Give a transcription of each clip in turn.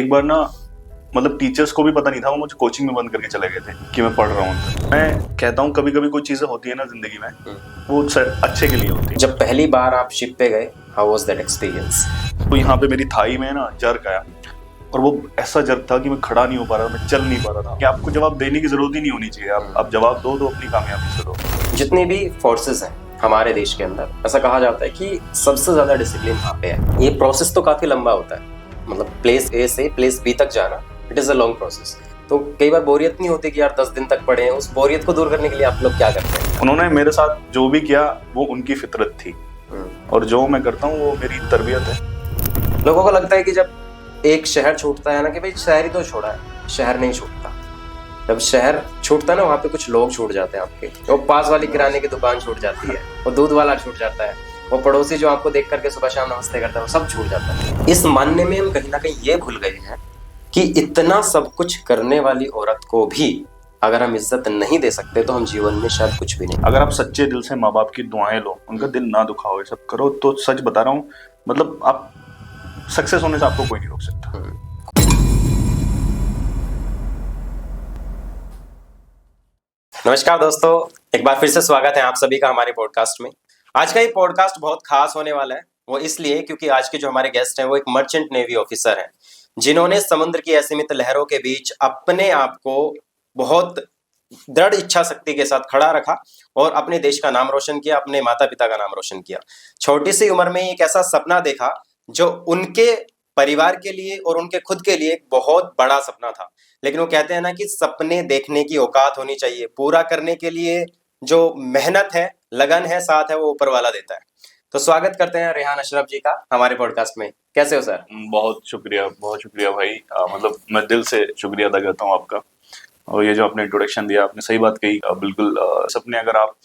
एक बार ना मतलब टीचर्स को भी पता नहीं था, वो मुझे कोचिंग में बंद करके चले गए थे कि मैं पढ़ रहा हूँ। मैं कहता हूँ कभी कभी कोई चीजें होती है ना जिंदगी में, वो अच्छे के लिए होती है। जब पहली बार आप शिप पे गए, हाउ वाज दैट एक्सपीरियंस? तो यहाँ पे मेरी थाई में ना जर्क आया, और वो ऐसा जर्क था कि मैं खड़ा नहीं हो पा रहा था, मैं चल नहीं पा रहा था। कि आपको जवाब देने की जरूरत ही नहीं होनी चाहिए, आप जवाब दो तो अपनी कामयाबी से दो। जितनी भी फोर्सेस हैं हमारे देश के अंदर, ऐसा कहा जाता है कि सबसे ज्यादा डिसिप्लिन वहाँ पे है। ये प्रोसेस तो काफी लंबा होता है, मतलब प्लेस ए से प्लेस बी तक जाना, it is a long process. तो कई बार बोरियत नहीं होती कि यार 10 दिन तक पढ़े हैं? उस बोरियत को दूर करने के लिए आप लोग क्या करते हैं? उन्होंने मेरे साथ जो भी किया वो उनकी फितरत थी, और जो मैं करता हूँ वो मेरी तरबियत है। लोगों को लगता है कि जब एक शहर छूटता है ना, कि भाई शहर ही तो छोड़ा है, शहर नहीं छूटता। जब शहर छूटता है ना, वहाँ पे कुछ लोग छूट जाते हैं आपके। वो पास वाली किराने की दुकान छूट जाती है, वो दूध वाला छूट जाता है, वो पड़ोसी जो आपको देख करके सुबह शाम नमस्ते करता है, वो सब छूट जाता है। इस मानने में हम कहीं ना कहीं ये भूल गए हैं कि इतना सब कुछ करने वाली औरत को भी अगर हम इज्जत नहीं दे सकते तो हम जीवन में शायद कुछ भी नहीं। अगर आप सच्चे दिल से माँ बाप की दुआएं लो, उनका दिल ना दुखाओ, ये सब करो, तो सच बता रहा हूँ, मतलब आप सक्सेस होने से आपको कोई नहीं रोक सकता। नमस्कार दोस्तों, एक बार फिर से स्वागत है आप सभी का हमारे पॉडकास्ट में। आज का ये पॉडकास्ट बहुत खास होने वाला है, वो इसलिए क्योंकि आज के जो हमारे गेस्ट हैं वो एक मर्चेंट नेवी ऑफिसर हैं, जिन्होंने समुद्र की असीमित लहरों के बीच अपने आप को बहुत दृढ़ इच्छा शक्ति के साथ खड़ा रखा और अपने देश का नाम रोशन किया, अपने माता पिता का नाम रोशन किया। छोटी सी उम्र में एक ऐसा सपना देखा जो उनके परिवार के लिए और उनके खुद के लिए एक बहुत बड़ा सपना था। लेकिन वो कहते हैं ना कि सपने देखने की औकात होनी चाहिए, पूरा करने के लिए जो मेहनत है, लगन है, साथ है, वो ऊपर वाला देता है। तो स्वागत करते हैं रेहान अशरफ जी का हमारे पॉडकास्ट में। कैसे हो सर? बहुत शुक्रिया भाई, मतलब मैं दिल से शुक्रिया अदा करता हूँ आपका। और ये जो आपने इंट्रोडक्शन दिया, आपने सही बात कही। बिल्कुल सपने अगर आप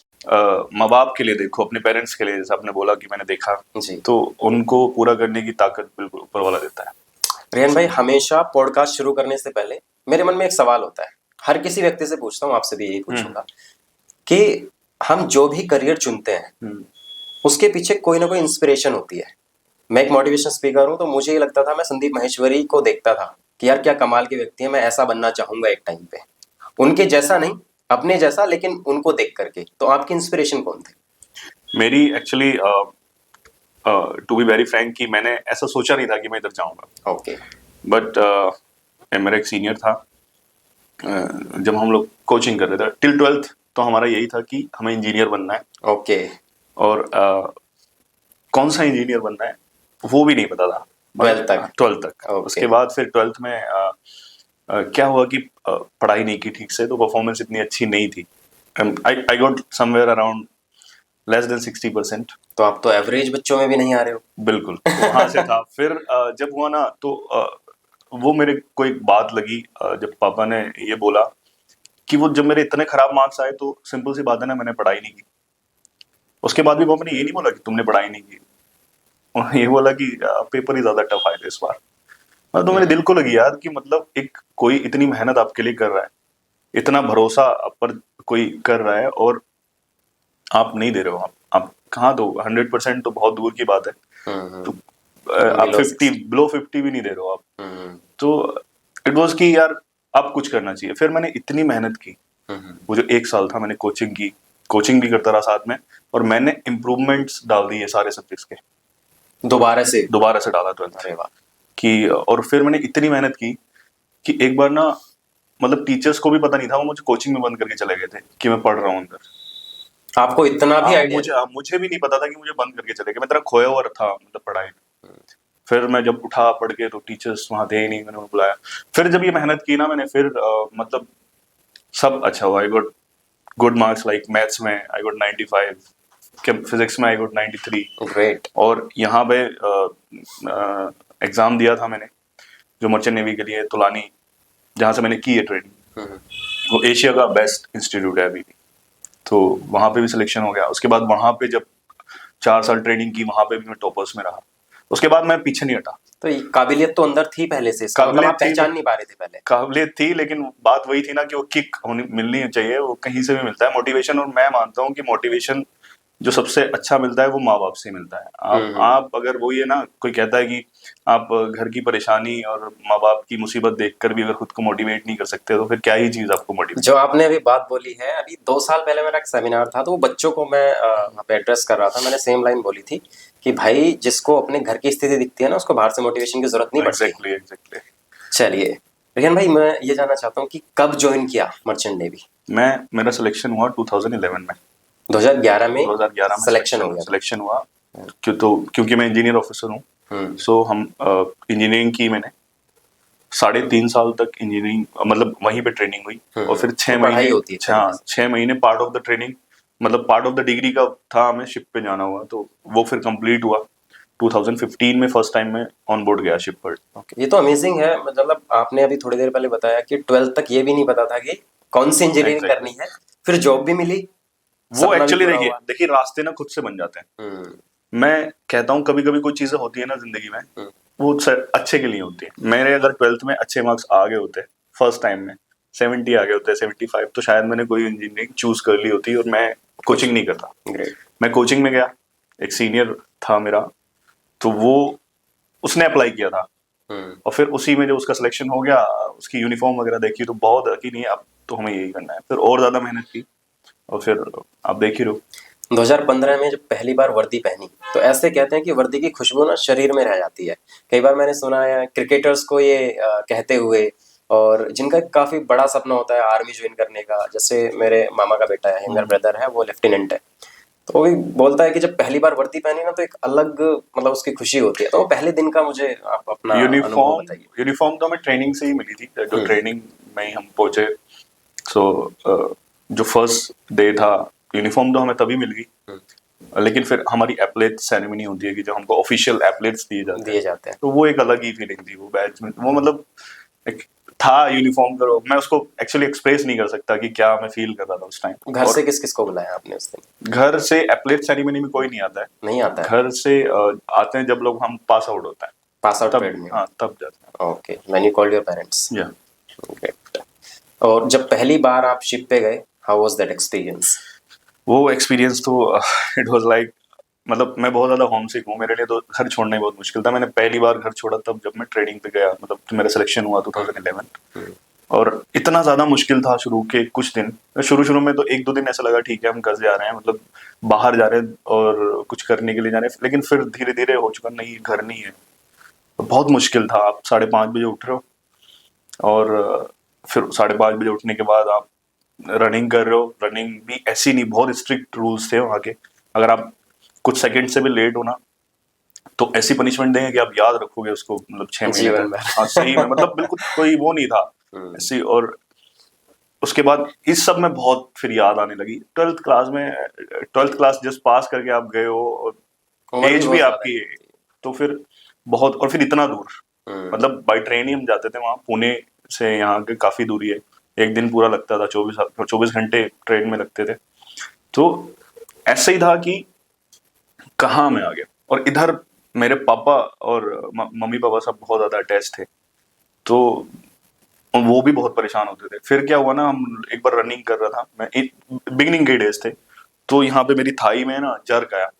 माँ बाप के लिए देखो, अपने पेरेंट्स के लिए, जैसे आपने बोला कि मैंने देखा जी, तो उनको पूरा करने की ताकत बिल्कुल ऊपर वाला देता है। रेहान भाई, हमेशा पॉडकास्ट शुरू करने से पहले मेरे मन में एक सवाल होता है, हर किसी व्यक्ति से पूछता हूँ, आपसे भी यही पूछूंगा कि हम जो भी करियर चुनते हैं उसके पीछे कोई ना कोई इंस्पिरेशन होती है। मैं एक मोटिवेशन स्पीकर हूँ, तो मुझे ये लगता था, मैं संदीप माहेश्वरी को देखता था कि यार क्या कमाल के व्यक्ति है, मैं ऐसा बनना चाहूंगा एक टाइम पे, उनके जैसा नहीं, अपने जैसा, लेकिन उनको देख करके। तो आपकी इंस्पिरेशन कौन थे? मेरी actually to be very frank कि मैंने ऐसा सोचा नहीं था कि मैं इधर जाऊंगा। ओके। बट मेरा एक सीनियर था, जब हम लोग कोचिंग कर रहे थे टिल 12th, तो हमारा यही था कि हमें इंजीनियर बनना है। ओके। और कौन सा इंजीनियर बनना है वो भी नहीं पता था 12th तक। Okay. उसके बाद फिर 12th में क्या हुआ कि पढ़ाई नहीं की ठीक से, तो परफॉर्मेंस इतनी अच्छी नहीं थी। I got somewhere around less than 60%। तो आप तो एवरेज बच्चों में भी नहीं आ रहे हो। बिल्कुल, वहां से था। फिर जब हुआ ना, तो वो मेरे को एक बात लगी, जब पापा ने ये बोला कि वो जब मेरे इतने खराब मार्क्स आए, तो सिंपल सी बात है ना, मैंने पढ़ाई नहीं की। उसके बाद भी पापा ने ये नहीं बोला कि तुमने पढ़ाई नहीं की, उन्होंने ये बोला कि पेपर ही ज्यादा टफ आए थे इस बार। तो मेरे दिल को लगी यार कि मतलब एक कोई इतनी मेहनत आपके लिए कर रहा है, इतना भरोसा आप पर कोई कर रहा है, और आप नहीं दे रहे हो। आप कहाँ दो? 100% तो बहुत दूर की बात है। तो आप 50 बिलो 50 भी नहीं दे रहे हो आप। तो इट वाज कि यार आप कुछ करना चाहिए। फिर मैंने इतनी मेहनत की, वो जो 1 साल था मैंने कोचिंग भी करता रहा साथ में, और मैंने इम्प्रूवमेंट्स डाल दिए सारे सब्जेक्ट्स के। दोबारा से डाला 12th कि, और फिर मैंने इतनी मेहनत की कि एक बार ना मतलब टीचर्स को भी पता नहीं था, वो मुझे कोचिंग में बंद करके चले गए थे कि मैं पढ़ रहा हूँ अंदर। आपको इतना भी आइडिया? मुझे भी नहीं पता था कि मुझे बंद करके चले गए। मैं तरह खोया हुआ था मतलब पढ़ाई में। फिर मैं जब उठा पढ़ के, तो टीचर्स वहां थे ही नहीं, मैंने उन्हें बुलाया। फिर जब ये मेहनत की ना मैंने, फिर मतलब सब अच्छा हुआ। I got good marks, like maths में आई गॉट 95, फिजिक्स में आई गॉट 93। ग्रेट। और यहाँ पे एग्जाम दिया था मैंने जो मर्चेंट नेवी के लिए, तुलानी, जहाँ से मैंने की है ट्रेनिंग, वो एशिया का बेस्ट इंस्टीट्यूट है अभी भी। तो वहाँ पे भी सिलेक्शन हो गया। उसके बाद वहाँ पे जब 4 साल ट्रेनिंग की, वहाँ पे भी मैं टॉपर्स में रहा। उसके बाद मैं पीछे नहीं हटा। तो काबिलियत तो अंदर थी पहले से, मतलब आप पहचान नहीं पा रहे थे पहले? काबिलियत थी, लेकिन बात वही थी ना कि वो किक मिलनी चाहिए, वो कहीं से भी मिलता है, मोटिवेशन। और मैं मानता हूँ कि मोटिवेशन जो सबसे अच्छा मिलता है वो माँ बाप से मिलता है। आप अगर वो ये ना, कोई कहता है कि आप घर की परेशानी और माँ बाप की मुसीबत देखकर भी अगर खुद को मोटिवेट नहीं कर सकते तो फिर क्या ही चीज आपको मोटिवेट। जो आपने अभी बात बोली है, अभी 2 साल पहले मेरा एक सेमिनार था, तो वो बच्चों को मैं वहाँ पे एड्रेस कर रहा था। मैंने सेम लाइन बोली थी कि भाई जिसको अपने घर की स्थिति दिखती है ना, उसको बाहर से मोटिवेशन की जरूरत नहीं पड़ती। एग्जैक्टली। चलिए रियान भाई, मैं ये जानना चाहता हूँ कि कब ज्वाइन किया मर्चेंट नेवी? मेरा सिलेक्शन हुआ 2011 में। 2011 में 2011 में सिलेक्शन हो गया? सिलेक्शन हुआ। क्योंकि मैं इंजीनियर ऑफिसर हूँ, सो हम इंजीनियरिंग की मैंने 3.5 साल तक इंजीनियरिंग, मतलब वहीं पे ट्रेनिंग हुई। और फिर 6 महीने होती है। 6 महीने पार्ट ऑफ द ट्रेनिंग, मतलब पार्ट ऑफ द डिग्री का था, हमें शिप पे जाना हुआ, तो वो फिर कंप्लीट हुआ। 2015 में फर्स्ट टाइम मैं ऑन बोर्ड गया शिप पर। ये तो अमेजिंग है। मतलब आपने अभी थोड़ी देर पहले बताया कि 12th तक ये भी नहीं पता था कि कौन सी इंजीनियरिंग करनी है, फिर जॉब भी मिली। वो एक्चुअली देखिए रास्ते ना खुद से बन जाते हैं। मैं कहता हूँ कभी कभी कोई चीजें होती है ना जिंदगी में, वो अच्छे के लिए होती है। मेरे अगर 12th में अच्छे मार्क्स आ गए होते फर्स्ट टाइम में, 70 आ गए होते, 75, तो शायद मैंने कोई इंजीनियरिंग चूज कर ली होती और मैं कोचिंग नहीं करता। मैं कोचिंग में गया, एक सीनियर था मेरा, तो वो उसने अप्लाई किया था, और फिर उसी में जो उसका सिलेक्शन हो गया, उसकी यूनिफॉर्म वगैरह देखी तो बहुत कि नहीं अब तो हमें यही करना है। फिर और ज्यादा मेहनत की और फिर आप देख ही रहो। 2015 में जब पहली बार वर्दी पहनी, तो ऐसे कहते हैं कि वर्दी की खुशबू ना शरीर में रह जाती है। कई बार मैंने सुना है क्रिकेटर्स को ये कहते हुए, और जिनका काफी बड़ा सपना होता है आर्मी ज्वाइन करने का, जैसे मेरे मामा का बेटा है, यंगर ब्रदर है, वो लेफ्टिनेंट है, तो वो भी बोलता है कि जब पहली बार वर्दी पहनी ना तो एक अलग मतलब उसकी खुशी होती है। तो पहले दिन का मुझे आप अपना अनुभव बताइए। यूनिफॉर्म तो हमें ट्रेनिंग से ही मिली थी, जो ट्रेनिंग में ही हम पहुंचे। सो जो फर्स्ट डे था, यूनिफॉर्म तो हमें तभी मिल गई, लेकिन फिर हमारी एप्लेट सेरेमनी होती है कि जब हमको ऑफिशियल एप्लेट्स दिए जाते हैं, तो वो एक अलग ही फीलिंग थी। वो बैच में वो मतलब एक था यूनिफॉर्म करो, मैं उसको एक्चुअली एक्सप्रेस नहीं कर सकता कि क्या मैं फील कर रहा था उस टाइम। घर से किस किस को बुलाया आपने उस दिन? घर से एप्लेट सेरेमनी में कोई नहीं आता है। नहीं आता है? घर से आते हैं जब लोग हम पास आउट होता है, पास आउट तब परेड में? हाँ तब जाते हैं। Okay, when you called your parents. या ग्रेट। और जब पहली बार आप शिप पे गए, हाउ वाज दैट एक्सपीरियंस? वो एक्सपीरियंस तो इट वाज लाइक, मतलब मैं बहुत ज्यादा होम सिक हूँ, मेरे लिए तो घर छोड़ना ही बहुत मुश्किल था। मैंने पहली बार घर छोड़ा तब जब मैं ट्रेनिंग पे गया, मतलब तो मेरा सिलेक्शन हुआ 2011। और इतना ज्यादा मुश्किल था शुरू के कुछ दिन। शुरू में तो 1-2 दिन ऐसा लगा ठीक है हम घर जा रहे हैं, मतलब बाहर जा रहे हैं और कुछ करने के लिए जा रहे हैं, लेकिन फिर धीरे धीरे हो चुका नहीं घर नहीं है। तो बहुत मुश्किल था। आप 5:30 बजे उठ रहे हो और फिर 5:30 बजे उठने के बाद आप रनिंग कर रहे हो। रनिंग भी ऐसी नहीं, बहुत स्ट्रिक्ट रूल्स थे वहाँ के। अगर आप कुछ सेकंड से भी लेट होना तो ऐसी पनिशमेंट देंगे कि आप याद रखोगे उसको, मतलब 6 महीने तक। हाँ सही में, मतलब बिल्कुल कोई वो नहीं था ऐसी। और उसके बाद इस सब में बहुत फिर याद आने लगी। 12th क्लास जस्ट पास करके आप गए हो और एज भी आपकी है, तो फिर बहुत, और फिर इतना दूर, मतलब बाई ट्रेन ही हम जाते थे वहाँ, पुणे से यहाँ के काफी दूरी है। एक दिन पूरा लगता था, 24 घंटे ट्रेन में लगते थे। तो ऐसे ही था कि कहाँ मैं आ गया। और इधर मेरे पापा और मम्मी पापा सब बहुत ज्यादा अटैच थे, तो वो भी बहुत परेशान होते थे। फिर क्या हुआ ना, हम एक बार रनिंग कर रहा था, मैं बिगिनिंग के डेज थे, तो यहाँ पे मेरी थाई में ना जर्क आया,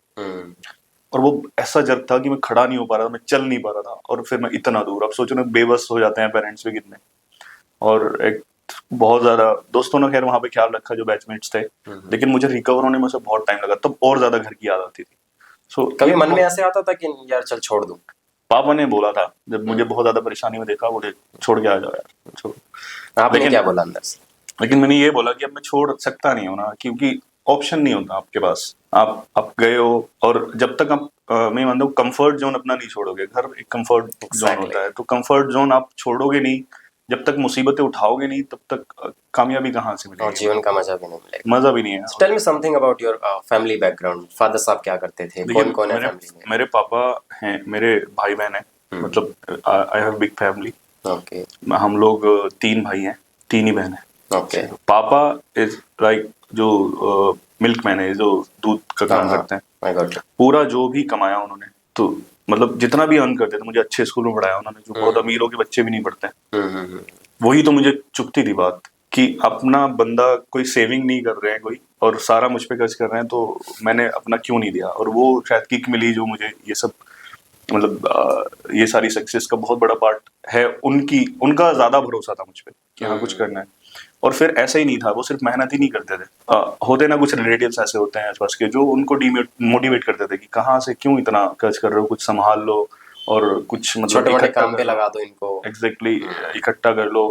और वो ऐसा जर्क था कि मैं खड़ा नहीं हो पा रहा था, मैं चल नहीं पा रहा था। और फिर मैं इतना दूर, अब सोचो ना बेबस हो जाते हैं पेरेंट्स भी कितने। और एक बहुत ज्यादा दोस्तों ने खैर वहां पे ख्याल रखा जो बैचमेट्स थे, लेकिन मुझे रिकवर होने में से बहुत टाइम लगा, तब और ज्यादा घर की याद आती थी। सो कभी मन में ऐसे आता था कि यार चल छोड़ दूं? पापा ने बोला था जब मुझे बहुत ज्यादा परेशानी में देखा, बोले छोड़ के आ जाओ यार, छोड़। आपने क्या बोला अंदर से? लेकिन मैंने ये बोला कि अब मैं छोड़ सकता नहीं हूँ ना, क्योंकि ऑप्शन नहीं होता आपके पास। आप गए हो, और जब तक आप मैं मानता हूँ कंफर्ट जोन अपना नहीं छोड़ोगे, घर एक कंफर्ट जोन होता है, तो कंफर्ट जोन आप छोड़ोगे नहीं, जब तक मुसीबतें उठाओगे नहीं तब तक कामयाबी कहाँ से मिलेगी, और जीवन का मजा भी नहीं मिलेगा। मजा भी नहीं है। Tell me something about your family background. Father साहब क्या करते थे? कौन कौन है फैमिली में? मेरे पापा हैं, मेरे भाई बहन है, मतलब I have big family. Okay. हम लोग 3 भाई हैं, 3 ही बहन है। ओके। पापा इज लाइक जो मिल्क मैन है, जो दूध का काम करते हैं। पूरा जो भी कमाया उन्होंने, तो मतलब जितना भी अर्न करते थे, मुझे अच्छे स्कूल में पढ़ाया उन्होंने, जो बहुत अमीरों के बच्चे भी नहीं पढ़ते। वही तो मुझे चुभती थी बात, कि अपना बंदा कोई सेविंग नहीं कर रहे हैं कोई, और सारा मुझ पे खर्च कर रहे हैं, तो मैंने अपना क्यों नहीं दिया। और वो शायद किक मिली जो मुझे ये सब मतलब ये सारी सक्सेस का बहुत बड़ा पार्ट है। उनका ज्यादा भरोसा था मुझ पे कि हाँ कुछ करना है। और फिर ऐसा ही नहीं था, वो सिर्फ मेहनत ही नहीं करते थे। होते ना कुछ रिलेटिव्स ऐसे होते हैं आसपास के जो उनको मोटिवेट करते थे कि कहाँ से क्यों इतना खर्च कर रहे हो, कुछ संभाल लो और कुछ मतलब छोटे मोटे इकट्ठा काम पे कर लो। लगा दो इनको। एग्जैक्टली, इकट्ठा कर लो,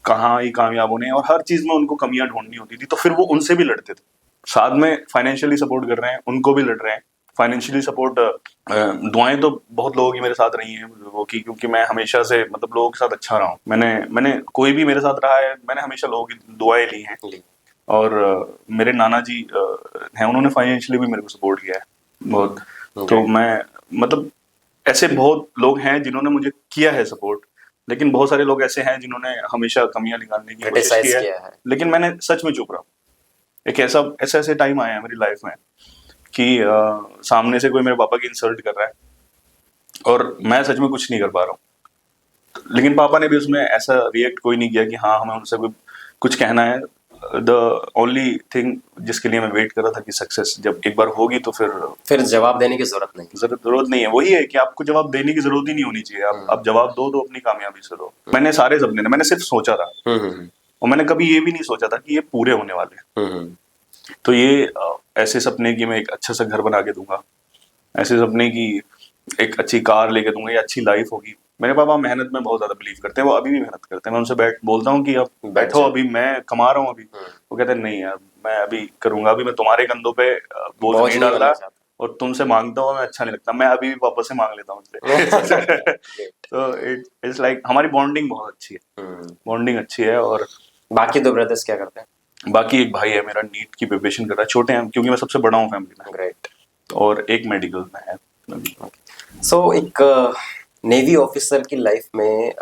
कहाँ ही कामयाब होने हैं। और हर चीज में उनको कमियां ढूंढनी होती थी, तो फिर वो उनसे भी लड़ते थे। साथ में फाइनेंशियली सपोर्ट कर रहे हैं, उनको भी लड़ रहे हैं। फाइनेंशियली सपोर्ट, दुआएं तो बहुत लोगों की मेरे साथ रही हैं वो की, क्योंकि मैं हमेशा से मतलब लोगों के साथ अच्छा रहा हूँ। मैंने कोई भी मेरे साथ रहा है, मैंने हमेशा लोगों की दुआएं ली हैं। और मेरे नाना जी हैं, उन्होंने फाइनेंशियली भी मेरे को सपोर्ट किया है बहुत। तो मैं मतलब ऐसे बहुत लोग हैं जिन्होंने मुझे किया है सपोर्ट, लेकिन बहुत सारे लोग ऐसे हैं जिन्होंने हमेशा कमियां निकालने की कोशिश की क्रिटिसाइज है। किया है। लेकिन मैंने सच में चुप रहा। एक ऐसे टाइम आया है मेरी लाइफ में कि सामने से कोई मेरे पापा की इंसल्ट कर रहा है और मैं सच में कुछ नहीं कर पा रहा हूँ, लेकिन पापा ने भी उसमें ऐसा रिएक्ट कोई नहीं किया कि हाँ हमें उनसे कुछ कहना है। द ओनली थिंग जिसके लिए मैं वेट कर रहा था कि सक्सेस जब एक बार होगी तो फिर जवाब देने की जरूरत नहीं। जरूरत नहीं है। वही है कि आपको जवाब देने की जरूरत ही नहीं होनी चाहिए। आप जवाब दो तो अपनी कामयाबी से दो। मैंने सारे सपने थे, मैंने सिर्फ सोचा था और मैंने कभी ये भी नहीं सोचा था कि ये पूरे होने वाले हैं। तो ये ऐसे सपने की मैं एक अच्छा सा घर बना के दूंगा, ऐसे सपने की एक अच्छी कार लेके दूंगा या अच्छी लाइफ होगी। मेरे पापा मेहनत में बहुत ज्यादा बिलीव करते हैं, वो अभी भी मेहनत करते हैं। मैं उनसे बोलता हूँ कि अब बैठो, अभी मैं कमा रहा हूँ अभी। वो कहते हैं नहीं यार मैं अभी करूंगा, अभी मैं तुम्हारे कंधों पे बोझ नहीं डाल रहा और तुमसे मांगता हुआ मैं अच्छा नहीं लगता, मैं अभी भी पापा से मांग लेता हूँ उनसे। तो इट्स लाइक हमारी बॉन्डिंग बहुत अच्छी है, बॉन्डिंग अच्छी है। और बाकी दो ब्रदर्स क्या करते हैं? बाकी एक भाई है मेरा, नीट की प्रिपरेशन कर रहा है, छोटे हैं क्योंकि मैं सबसे बड़ा हूँ फैमिली में। ग्रेट। और एक मेडिकल में है। सो एक नेवी ऑफिसर की लाइफ में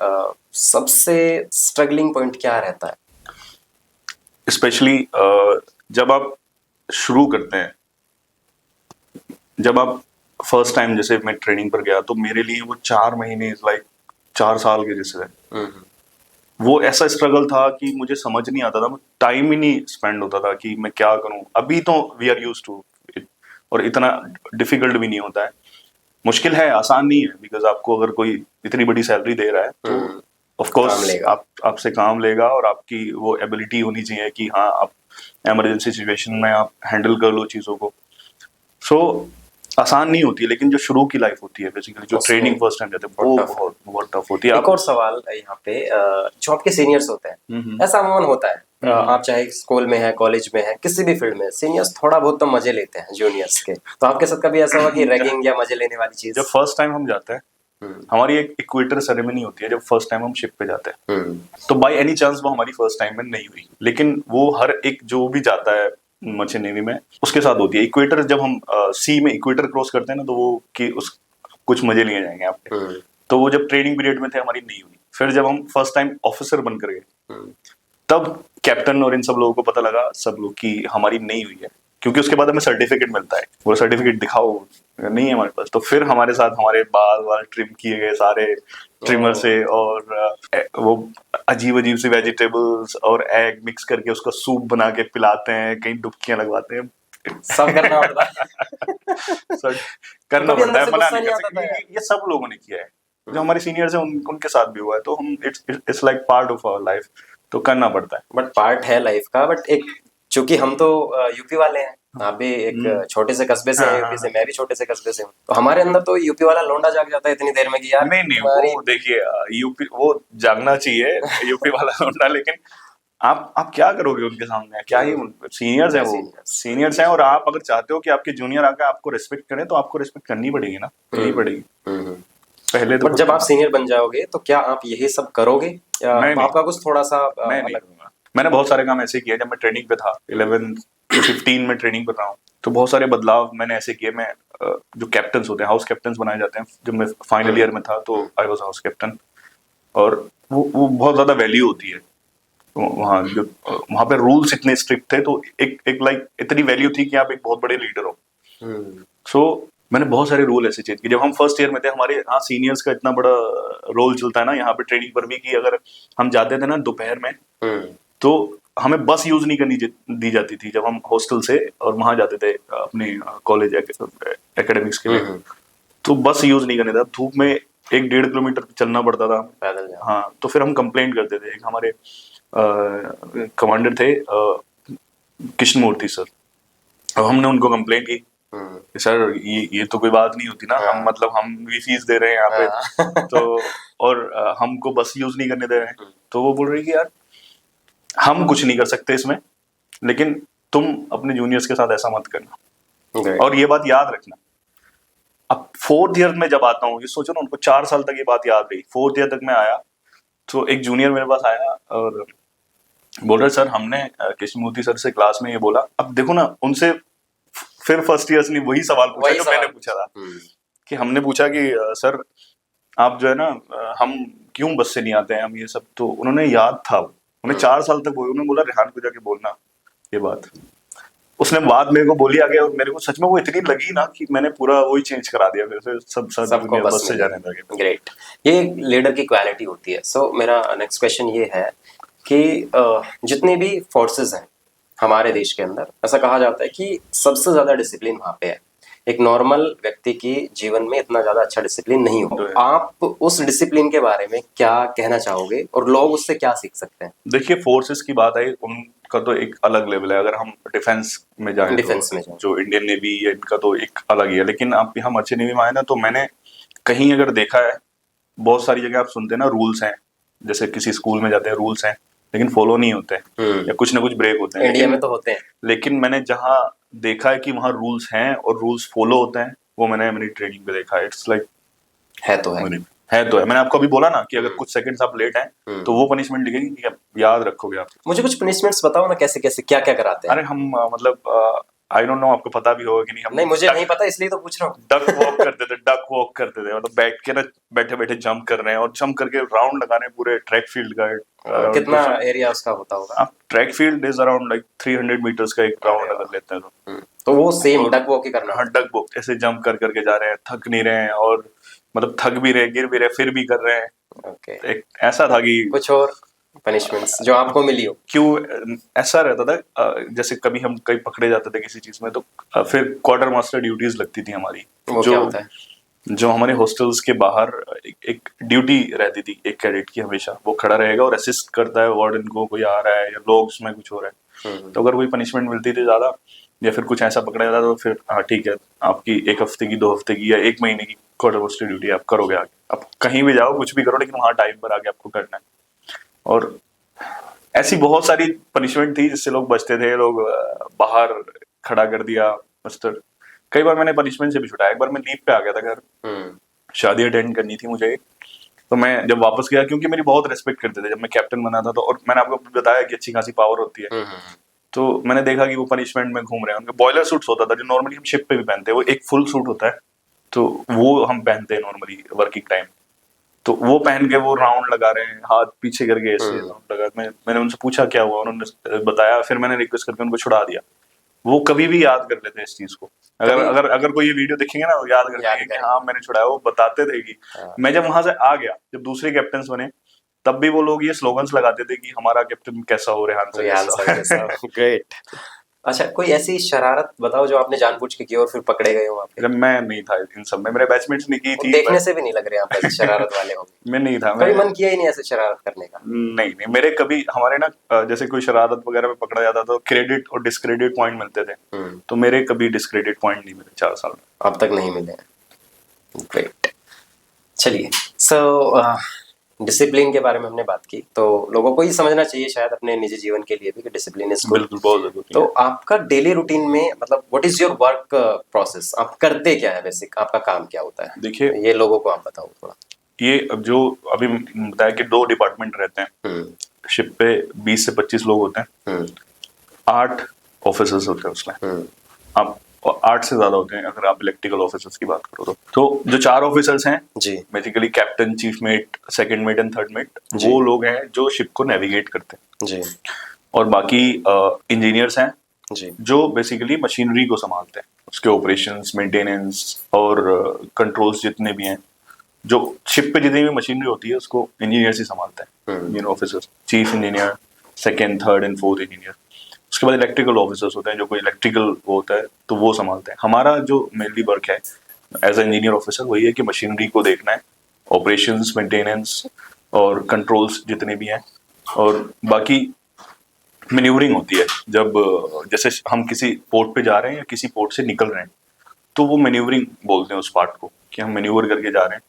सबसे स्ट्रगलिंग पॉइंट क्या रहता है? स्पेशली जब आप शुरू करते हैं, जब आप फर्स्ट टाइम, जैसे मैं ट्रेनिंग पर गया तो मेरे लिए वो 4 महीने लाइक 4 साल के जैसे थे। वो ऐसा स्ट्रगल था कि मुझे समझ नहीं आता था, टाइम ही नहीं स्पेंड होता था कि मैं क्या करूं। अभी तो we are used to it और इतना डिफिकल्ट भी नहीं होता है। मुश्किल है, आसान नहीं है, बिकॉज आपको अगर कोई इतनी बड़ी सैलरी दे रहा है तो ऑफ कोर्स आपसे काम लेगा और आपकी वो एबिलिटी होनी चाहिए कि हाँ आप इमरजेंसी सिचुएशन में आप हैंडल कर लो चीज़ों को। सो आसान नहीं होती है, लेकिन जो शुरू की लाइफ होती है बेसिकली, जो ट्रेनिंग फर्स्ट टाइम जाते हैं, वो बहुत टफ होती है। एक और सवाल यहाँ पे, जो आपके सीनियर्स होते हैं, ऐसा अमूमन होता है, आप चाहे स्कूल में है, कॉलेज में है, किसी भी फील्ड में, सीनियर्स थोड़ा बहुत तो मजे लेते हैं जूनियर्स के। तो आपके साथ कभी ऐसा हुआ कि रैगिंग या मजे लेने वाली चीज? जब फर्स्ट टाइम हम जाते हैं, हमारी एक इक्वेटर सेरेमनी होती है जब फर्स्ट टाइम हम शिप पे जाते हैं। तो बाय एनी चांस वो हमारी फर्स्ट टाइम में नहीं हुई, लेकिन वो हर एक जो भी जाता है मर्चेंट नेवी में उसके साथ होती है। इक्वेटर जब हम सी में इक्वेटर क्रॉस करते हैं ना, तो वो कि उस कुछ मजे लिए जाएंगे आपके। तो वो जब ट्रेनिंग पीरियड में थे हमारी नहीं हुई। फिर जब हम फर्स्ट टाइम ऑफिसर बनकर गए तब कैप्टन और इन सब लोगों को पता लगा, सब लोग, की हमारी नहीं हुई है, क्योंकि उसके बाद हमें सर्टिफिकेट मिलता है। वो सर्टिफिकेट दिखाओ, नहीं है हमारे पास। तो फिर हमारे साथ हमारे बाल ट्रिम किए गए सारे ट्रिमर से, और वो अजीब अजीब सी वेजिटेबल्स और एग मिक्स करके उसका सूप बना के पिलाते हैं, कहीं डुबकियां लगवाते हैं। सब करना पड़ता है। करना पड़ता है, मना नहीं कर सकते। ये सब लोगों ने किया है, जो हमारे सीनियर्स हैं उनके साथ भी हुआ है। तो हम it's like part of our life, तो करना पड़ता है। बट पार्ट है लाइफ का। बट एक, चूंकि हम तो यूपी वाले हैं, आप भी एक छोटे से कस्बे से हैं यूपी से, मैं भी छोटे से कस्बे से हूँ, तो हमारे अंदर तो यूपी वाला लौंडा जाग जाता है इतनी देर में कि यार नहीं वो देखिए, यूपी वो जागना चाहिए यूपी वाला लौंडा, लेकिन आप क्या करोगे उनके सामने? क्या ही, सीनियर्स हैं, वो सीनियर्स हैं। और आप अगर चाहते हो कि आपके जूनियर आकर आपको रिस्पेक्ट करें तो आपको रिस्पेक्ट करनी पड़ेगी ना, करनी पड़ेगी पहले तो। बट जब आप सीनियर बन जाओगे तो क्या आप यही सब करोगे या आपका कुछ थोड़ा सा अलग? मैंने बहुत सारे काम ऐसे किए। जब मैं ट्रेनिंग पे था 11 to 15 में ट्रेनिंग कर रहा हूँ, तो बहुत सारे बदलाव मैंने ऐसे किए। मैं जो कैप्टन्स होते हैं, हाउस कैप्टन्स बनाए जाते हैं। जब मैं फाइनल ईयर में था तो आई वाज हाउस कैप्टन, और वो बहुत ज्यादा वैल्यू होती है वहाँ। जो वहाँ पे रूल्स इतने स्ट्रिक्ट थे, तो एक लाइक इतनी वैल्यू थी कि आप एक बहुत बड़े लीडर हो। सो मैंने बहुत सारे रूल ऐसे चेंज किए। जब हम फर्स्ट ईयर में थे, हमारे यहाँ सीनियर्स का इतना बड़ा रोल चलता है ना यहाँ पे ट्रेनिंग पर भी, कि अगर हम जाते थे ना दोपहर में, तो हमें बस यूज नहीं करनी दी जाती थी जब हम हॉस्टल से और वहां जाते थे अपने कॉलेज एकेडमिक्स के लिए। तो बस यूज नहीं करने था, धूप में 1-1.5 किलोमीटर चलना पड़ता था। पैदल जाओ। हाँ, तो फिर हम कंप्लेंट करते थे। एक हमारे कमांडर थे कृष्णमूर्ति सर, अब हमने उनको कंप्लेंट की कि सर ये तो कोई बात नहीं होती ना, हम मतलब हम भी फीस दे रहे हैं यहाँ पे तो और हमको बस यूज नहीं करने दे रहे हैं। तो वो बोल रही कि यार हम कुछ नहीं कर सकते इसमें, लेकिन तुम अपने जूनियर्स के साथ ऐसा मत करना। और ये बात याद रखना। अब 4th ईयर में जब आता हूँ, ये सोचो ना, उनको 4 साल तक ये बात याद रही। 4th ईयर तक मैं आया तो एक जूनियर मेरे पास आया और बोल रहे सर हमने कृष्णमूर्ति सर से क्लास में ये बोला। अब देखो ना, उनसे फिर फर्स्ट ईयर ने वही सवाल पूछा जो मैंने पूछा था कि हमने पूछा कि सर आप जो है ना हम क्यों बस से नहीं आते हैं हम ये सब। तो उन्होंने याद था, उन्हें 4 साल तक बोला, उन्होंने बोला रेहान को जाके बोलना ये बात। उसने बात मेरे को बोली आगे और मेरे को सच में वो इतनी लगी ना कि मैंने पूरा वही चेंज करा दिया फिर से, सबको बस से जाने लगे। ग्रेट, ये लीडर की क्वालिटी होती है। सो मेरा नेक्स्ट क्वेश्चन ये है कि जितने भी फोर्सेस हैं हमारे देश के अंदर, ऐसा कहा जाता है कि सबसे ज्यादा डिसिप्लिन वहाँ पे है। एक नॉर्मल व्यक्ति की जीवन में इतना ज्यादा अच्छा डिसिप्लिन नहीं हो। आप उस डिसिप्लिन के बारे में क्या कहना चाहोगे और लोग उससे क्या सीख सकते हैं? देखिए, फोर्सेस की बात आई, उनका तो एक अलग लेवल है। अगर हम डिफेंस में जाएं तो जो इंडियन नेवी है इनका तो एक अलग ही है। लेकिन आप यहाँ मर्चेंट नेवी में आए ना, तो मैंने कहीं अगर देखा है, बहुत सारी जगह आप सुनते हैं ना रूल्स हैं, जैसे किसी स्कूल में जाते हैं रूल्स हैं लेकिन फॉलो नहीं होते या कुछ ना कुछ ब्रेक होते हैं। इंडिया में तो होते हैं, लेकिन मैंने जहाँ देखा है कि वहाँ रूल्स हैं और रूल्स फॉलो होते हैं, वो मैंने मेरी ट्रेनिंग पे देखा है। इट्स लाइक है तो है। मैंने आपको अभी बोला ना कि अगर कुछ सेकंड्स आप लेट हैं तो वो पनिशमेंट दिखेगी कि आप याद रखोगे। आप मुझे कुछ पनिशमेंट्स बताओ ना, कैसे कैसे क्या क्या कराते हैं? अरे हम मतलब आई डोंट नो आपको पता भी होगा कि नहीं। हम नहीं, मुझे नहीं पता, इसलिए तो पूछ रहा हूँ। डक वॉक करते थे, मतलब बैठ के ना बैठे बैठे जंप कर रहे हैं और जंप करके राउंड लगाने पूरे ट्रैक फील्ड का। कितना एरिया उसका होता होगा? आप track field is around like 300 metres का एक राउंड अगर लेते हैं तो वो सेम डक वॉक ही करना। हाँ, डक वॉक ऐसे जंप कर करके जा रहे हैं, थक नहीं रहे हैं और मतलब थक भी रहे, गिर भी रहे, फिर भी कर रहे हैं। ओके, एक ऐसा था कि कुछ और पनिशमेंट्स जो आपको मिली हो? क्यों ऐसा रहता था, जैसे कभी हम कहीं पकड़े जाते थे किसी चीज में तो फिर क्वार्टर मास्टर ड्यूटीज लगती थी हमारी। वो क्या होता है? जो हमारे हॉस्टल्स के बाहर एक ड्यूटी रहती थी एक कैडेट की, हमेशा वो खड़ा रहेगा और असिस्ट करता है वार्डन को, कोई आ रहा है या लोग में कुछ हो रहा है। तो अगर कोई पनिशमेंट मिलती थी ज्यादा या फिर कुछ ऐसा पकड़ा जाता तो फिर हाँ ठीक है, आपकी 1 हफ्ते की 2 हफ्ते की या 1 महीने की क्वार्टर मास्टर ड्यूटी आप करोगे आगे। आप कहीं भी जाओ कुछ भी करो, लेकिन वहाँ टाइम पर आके आपको करना है। और ऐसी बहुत सारी पनिशमेंट थी जिससे लोग बचते थे। लोग बाहर खड़ा कर दिया मास्टर। कई बार मैंने पनिशमेंट से भी छुटाया। एक बार मैं लीव पे आ गया था घर, शादी अटेंड करनी थी मुझे, तो मैं जब वापस गया, क्योंकि मेरी बहुत रेस्पेक्ट करते थे जब मैं कैप्टन बना था, तो और मैंने आपको बताया कि अच्छी खासी पावर होती है। तो मैंने देखा कि वो पनिशमेंट में घूम रहे हैं। उनका बॉयलर सूट्स होता था जो नॉर्मली हम शिप पे भी पहनते हैं, वो एक फुल सूट होता है तो वो हम पहनते हैं नॉर्मली वर्किंग टाइम। तो वो पहन के वो राउंड लगा रहे हैं, हाथ पीछे करके ऐसे राउंड लगा। मैंने उनसे पूछा क्या हुआ, उन्होंने बताया, फिर मैंने रिक्वेस्ट करके उनको छुड़ा दिया। वो कभी भी याद कर लेते हैं इस चीज को। अगर कोई ये वीडियो देखेंगे ना, वो याद करेंगे कि हाँ मैंने छुड़ाया। वो बताते थे कि मैं जब वहां से आ गया, जब दूसरे कैप्टन बने, तब भी वो लोग ये स्लोगन्स लगाते थे कि हमारा कैप्टन कैसा हो, रेहान से। ग्रेट। अच्छा, कोई ऐसी शरारत बताओ जो आपने जानबूझ के की और फिर पकड़े गए हो वहाँ पे? मैं नहीं था इन सब में, मेरे बैचमेट्स ने की थी। देखने से भी नहीं लग रहे आप ऐसे शरारत वाले होंगे। मैं नहीं था। कभी मन किया ही नहीं ऐसे शरारत करने का? नहीं, मेरे कभी हमारे ना जैसे कोई शरारत वगैरह में पकड़ा जाता तो क्रेडिट और डिस्क्रेडिट पॉइंट मिलते थे, तो मेरे कभी डिस्क्रेडिट पॉइंट नहीं मिले 4 साल में। अब तक नहीं मिले? ग्रेट। चलिए, सो डिसिप्लिन के बारे में हमने बात की, तो लोगों को ये समझना चाहिए शायद अपने निजी जीवन के लिए भी कि डिसिप्लिन इज गुड। बिल्कुल, बहुत जरूरी। तो आपका डेली रूटीन में मतलब what is your work process? आप करते क्या है, बेसिक आपका काम क्या होता है? देखिए, ये लोगों को आप बताओ थोड़ा। ये जो अभी बताया कि 2 डिपार्टमेंट रहते हैं शिप पे, 20 से 25 लोग होते हैं, 8 ऑफिसर्स होते हैं उसमें। आप 8 से ज्यादा होते हैं अगर आप इलेक्ट्रिकल ऑफिसर्स की बात करो तो जो 4 ऑफिसर्स हैं जी, basically captain, chief mate, second mate and third mate, वो लोग हैं जो शिप को नेविगेट करते हैं जी। और बाकी इंजीनियर्स हैं जी, जो बेसिकली मशीनरी को संभालते हैं, उसके ऑपरेशंस, मेंटेनेंस और कंट्रोल्स जितने भी हैं। जो शिप पे जितनी भी मशीनरी होती है उसको इंजीनियर्स ही संभालते हैं, engineer officers, chief engineer, second, third and fourth engineer. उसके बाद इलेक्ट्रिकल ऑफिसर्स होते हैं, जो कोई इलेक्ट्रिकल वो होता है तो वो संभालते हैं। हमारा जो मेनली वर्क है एज ए इंजीनियर ऑफिसर वही है कि मशीनरी को देखना है, ऑपरेशंस, मेंटेनेंस और कंट्रोल्स जितने भी हैं, और बाकी मैन्यूवरिंग होती है। जब जैसे हम किसी पोर्ट पे जा रहे हैं या किसी पोर्ट से निकल रहे हैं तो वो मैन्यूवरिंग बोलते हैं उस पार्ट को, कि हम मैन्यूवर करके जा रहे हैं।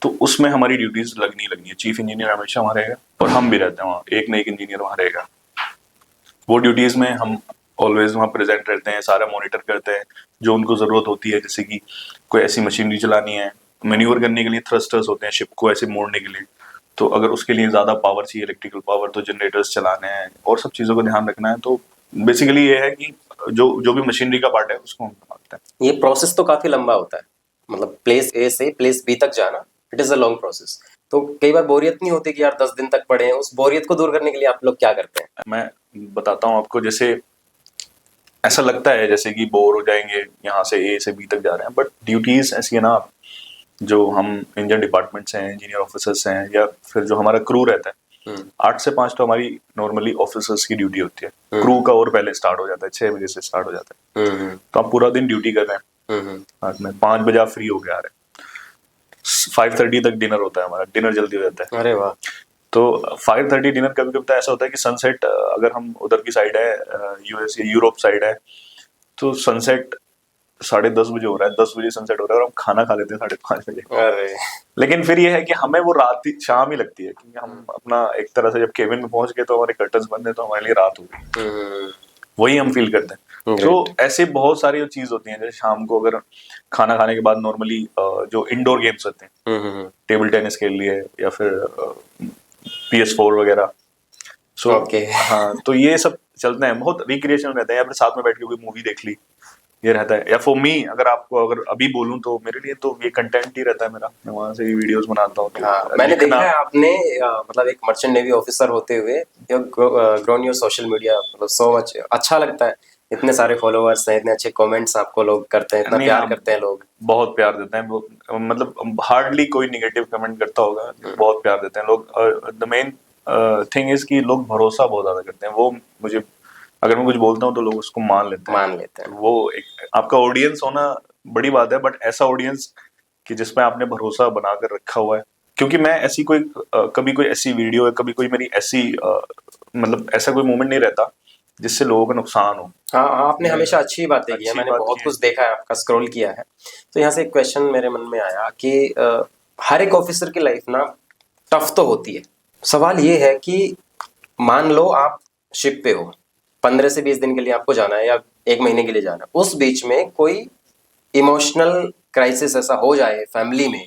तो उसमें हमारी ड्यूटीज लगनी है। चीफ इंजीनियर हमेशा वहाँ रहेगा और हम भी रहते हैं वहाँ, एक न एक इंजीनियर वहाँ रहेगा। वो ड्यूटीज में हम ऑलवेज वहाँ प्रेजेंट रहते हैं, सारा मॉनिटर करते हैं जो उनको ज़रूरत होती है। जैसे कि कोई ऐसी मशीनरी चलानी है, मैन्यूवर करने के लिए थ्रस्टर्स होते हैं शिप को ऐसे मोड़ने के लिए, तो अगर उसके लिए ज़्यादा पावर चाहिए, इलेक्ट्रिकल पावर, तो जनरेटर्स चलाने हैं और सब चीज़ों का ध्यान रखना है। तो बेसिकली ये है कि जो जो भी मशीनरी का पार्ट है उसको हम संभालते हैं। ये प्रोसेस तो काफी लंबा होता है, मतलब प्लेस ए से प्लेस बी तक जाना, it is a long process. तो कई बार बोरियत नहीं होती कि यार 10 दिन तक पड़े हैं? उस बोरियत को दूर करने के लिए आप लोग क्या करते हैं? मैं बताता हूँ आपको। जैसे ऐसा लगता है जैसे कि बोर हो जाएंगे, यहाँ से ए से बी तक जा रहे हैं, बट ड्यूटीज ऐसी है ना, जो हम इंजन डिपार्टमेंट्स हैं, इंजीनियर ऑफिसर्स हैं, या फिर जो हमारा क्रू रहता है, 8 से 5 तो हमारी नॉर्मली ऑफिसर्स की ड्यूटी होती है। क्रू का और पहले स्टार्ट हो जाता है, 6 बजे से स्टार्ट हो जाता है। तो आप पूरा दिन ड्यूटी कर रहे हैं, रात में 5 बजे आप फ्री हो गए आ रहे हैं, 5:30 तक डिनर होता है हमारा, डिनर जल्दी हो जाता है। अरे वाह। तो 5:30 डिनर, कभी कभी तो ऐसा होता है कि सनसेट, अगर हम उधर की साइड है, यूएस या यूरोप साइड है, तो सनसेट 10:30 बजे हो रहा है, 10 बजे सनसेट हो रहा है और हम खाना खा लेते हैं 5:30 बजे। अरे लेकिन फिर ये है कि हमें वो रात ही, शाम ही लगती है, क्योंकि हम अपना एक तरह से जब केबिन में पहुंच गए तो हमारे कर्टन्स बंद है, तो हमारे लिए रात हो गई, वही हम फील करते हैं। तो ऐसे बहुत सारी चीज होती हैं। जैसे शाम को अगर खाना खाने के बाद नॉर्मली जो इंडोर गेम्स होते हैं, टेबल टेनिस खेल लिए या फिर PS4 वगैरह, सो हाँ, तो ये सब चलते हैं, बहुत रिक्रिएशन रहते हैं, या फिर साथ में बैठ के कोई मूवी देख ली, ये रहता है। या फॉर मी, अगर आपको अगर अभी बोलूं तो मेरे लिए तो ये कंटेंट ही रहता है मेरा, मैं वहां से ही वीडियोस बनाता हूँ। हाँ, मैंने देखा है आपने मतलब एक मर्चेंट नेवी ऑफिसर होते हुए ग्रोन योर सोशल मीडिया, मतलब सो मच अच्छा लगता है। इतने सारे फॉलोअर्स हैं, इतने अच्छे कमेंट्स आपको लोग करते हैं, इतना प्यार करते हैं लोग, बहुत प्यार देते हैं। मतलब हार्डली कोई निगेटिव कमेंट करता होगा, बहुत प्यार देते हैं लोग। द मेन थिंग इज कि लोग भरोसा बहुत ज्यादा करते हैं। वो मुझे, अगर मैं कुछ बोलता हूँ तो लोग उसको मान लेते हैं। वो एक आपका ऑडियंस होना बड़ी बात है, बट ऐसा ऑडियंस कि जिसमें आपने भरोसा बनाकर रखा हुआ है। क्योंकि मैं ऐसी कोई कभी कोई ऐसी वीडियो है, कभी कोई मेरी ऐसी मतलब ऐसा कोई मोमेंट नहीं रहता जिससे लोगों का नुकसान हो। हाँ, आपने हमेशा अच्छी बातें की है, मैंने बहुत कुछ देखा है, आपका स्क्रॉल किया है। तो यहाँ से एक क्वेश्चन मेरे मन में आया कि हर एक ऑफिसर की लाइफ ना टफ तो होती है। सवाल ये है कि मान लो आप शिप पे हो, 15 से 20 दिन के लिए आपको जाना है या 1 महीने के लिए जाना है, उस बीच में कोई इमोशनल क्राइसिस ऐसा हो जाए फैमिली में,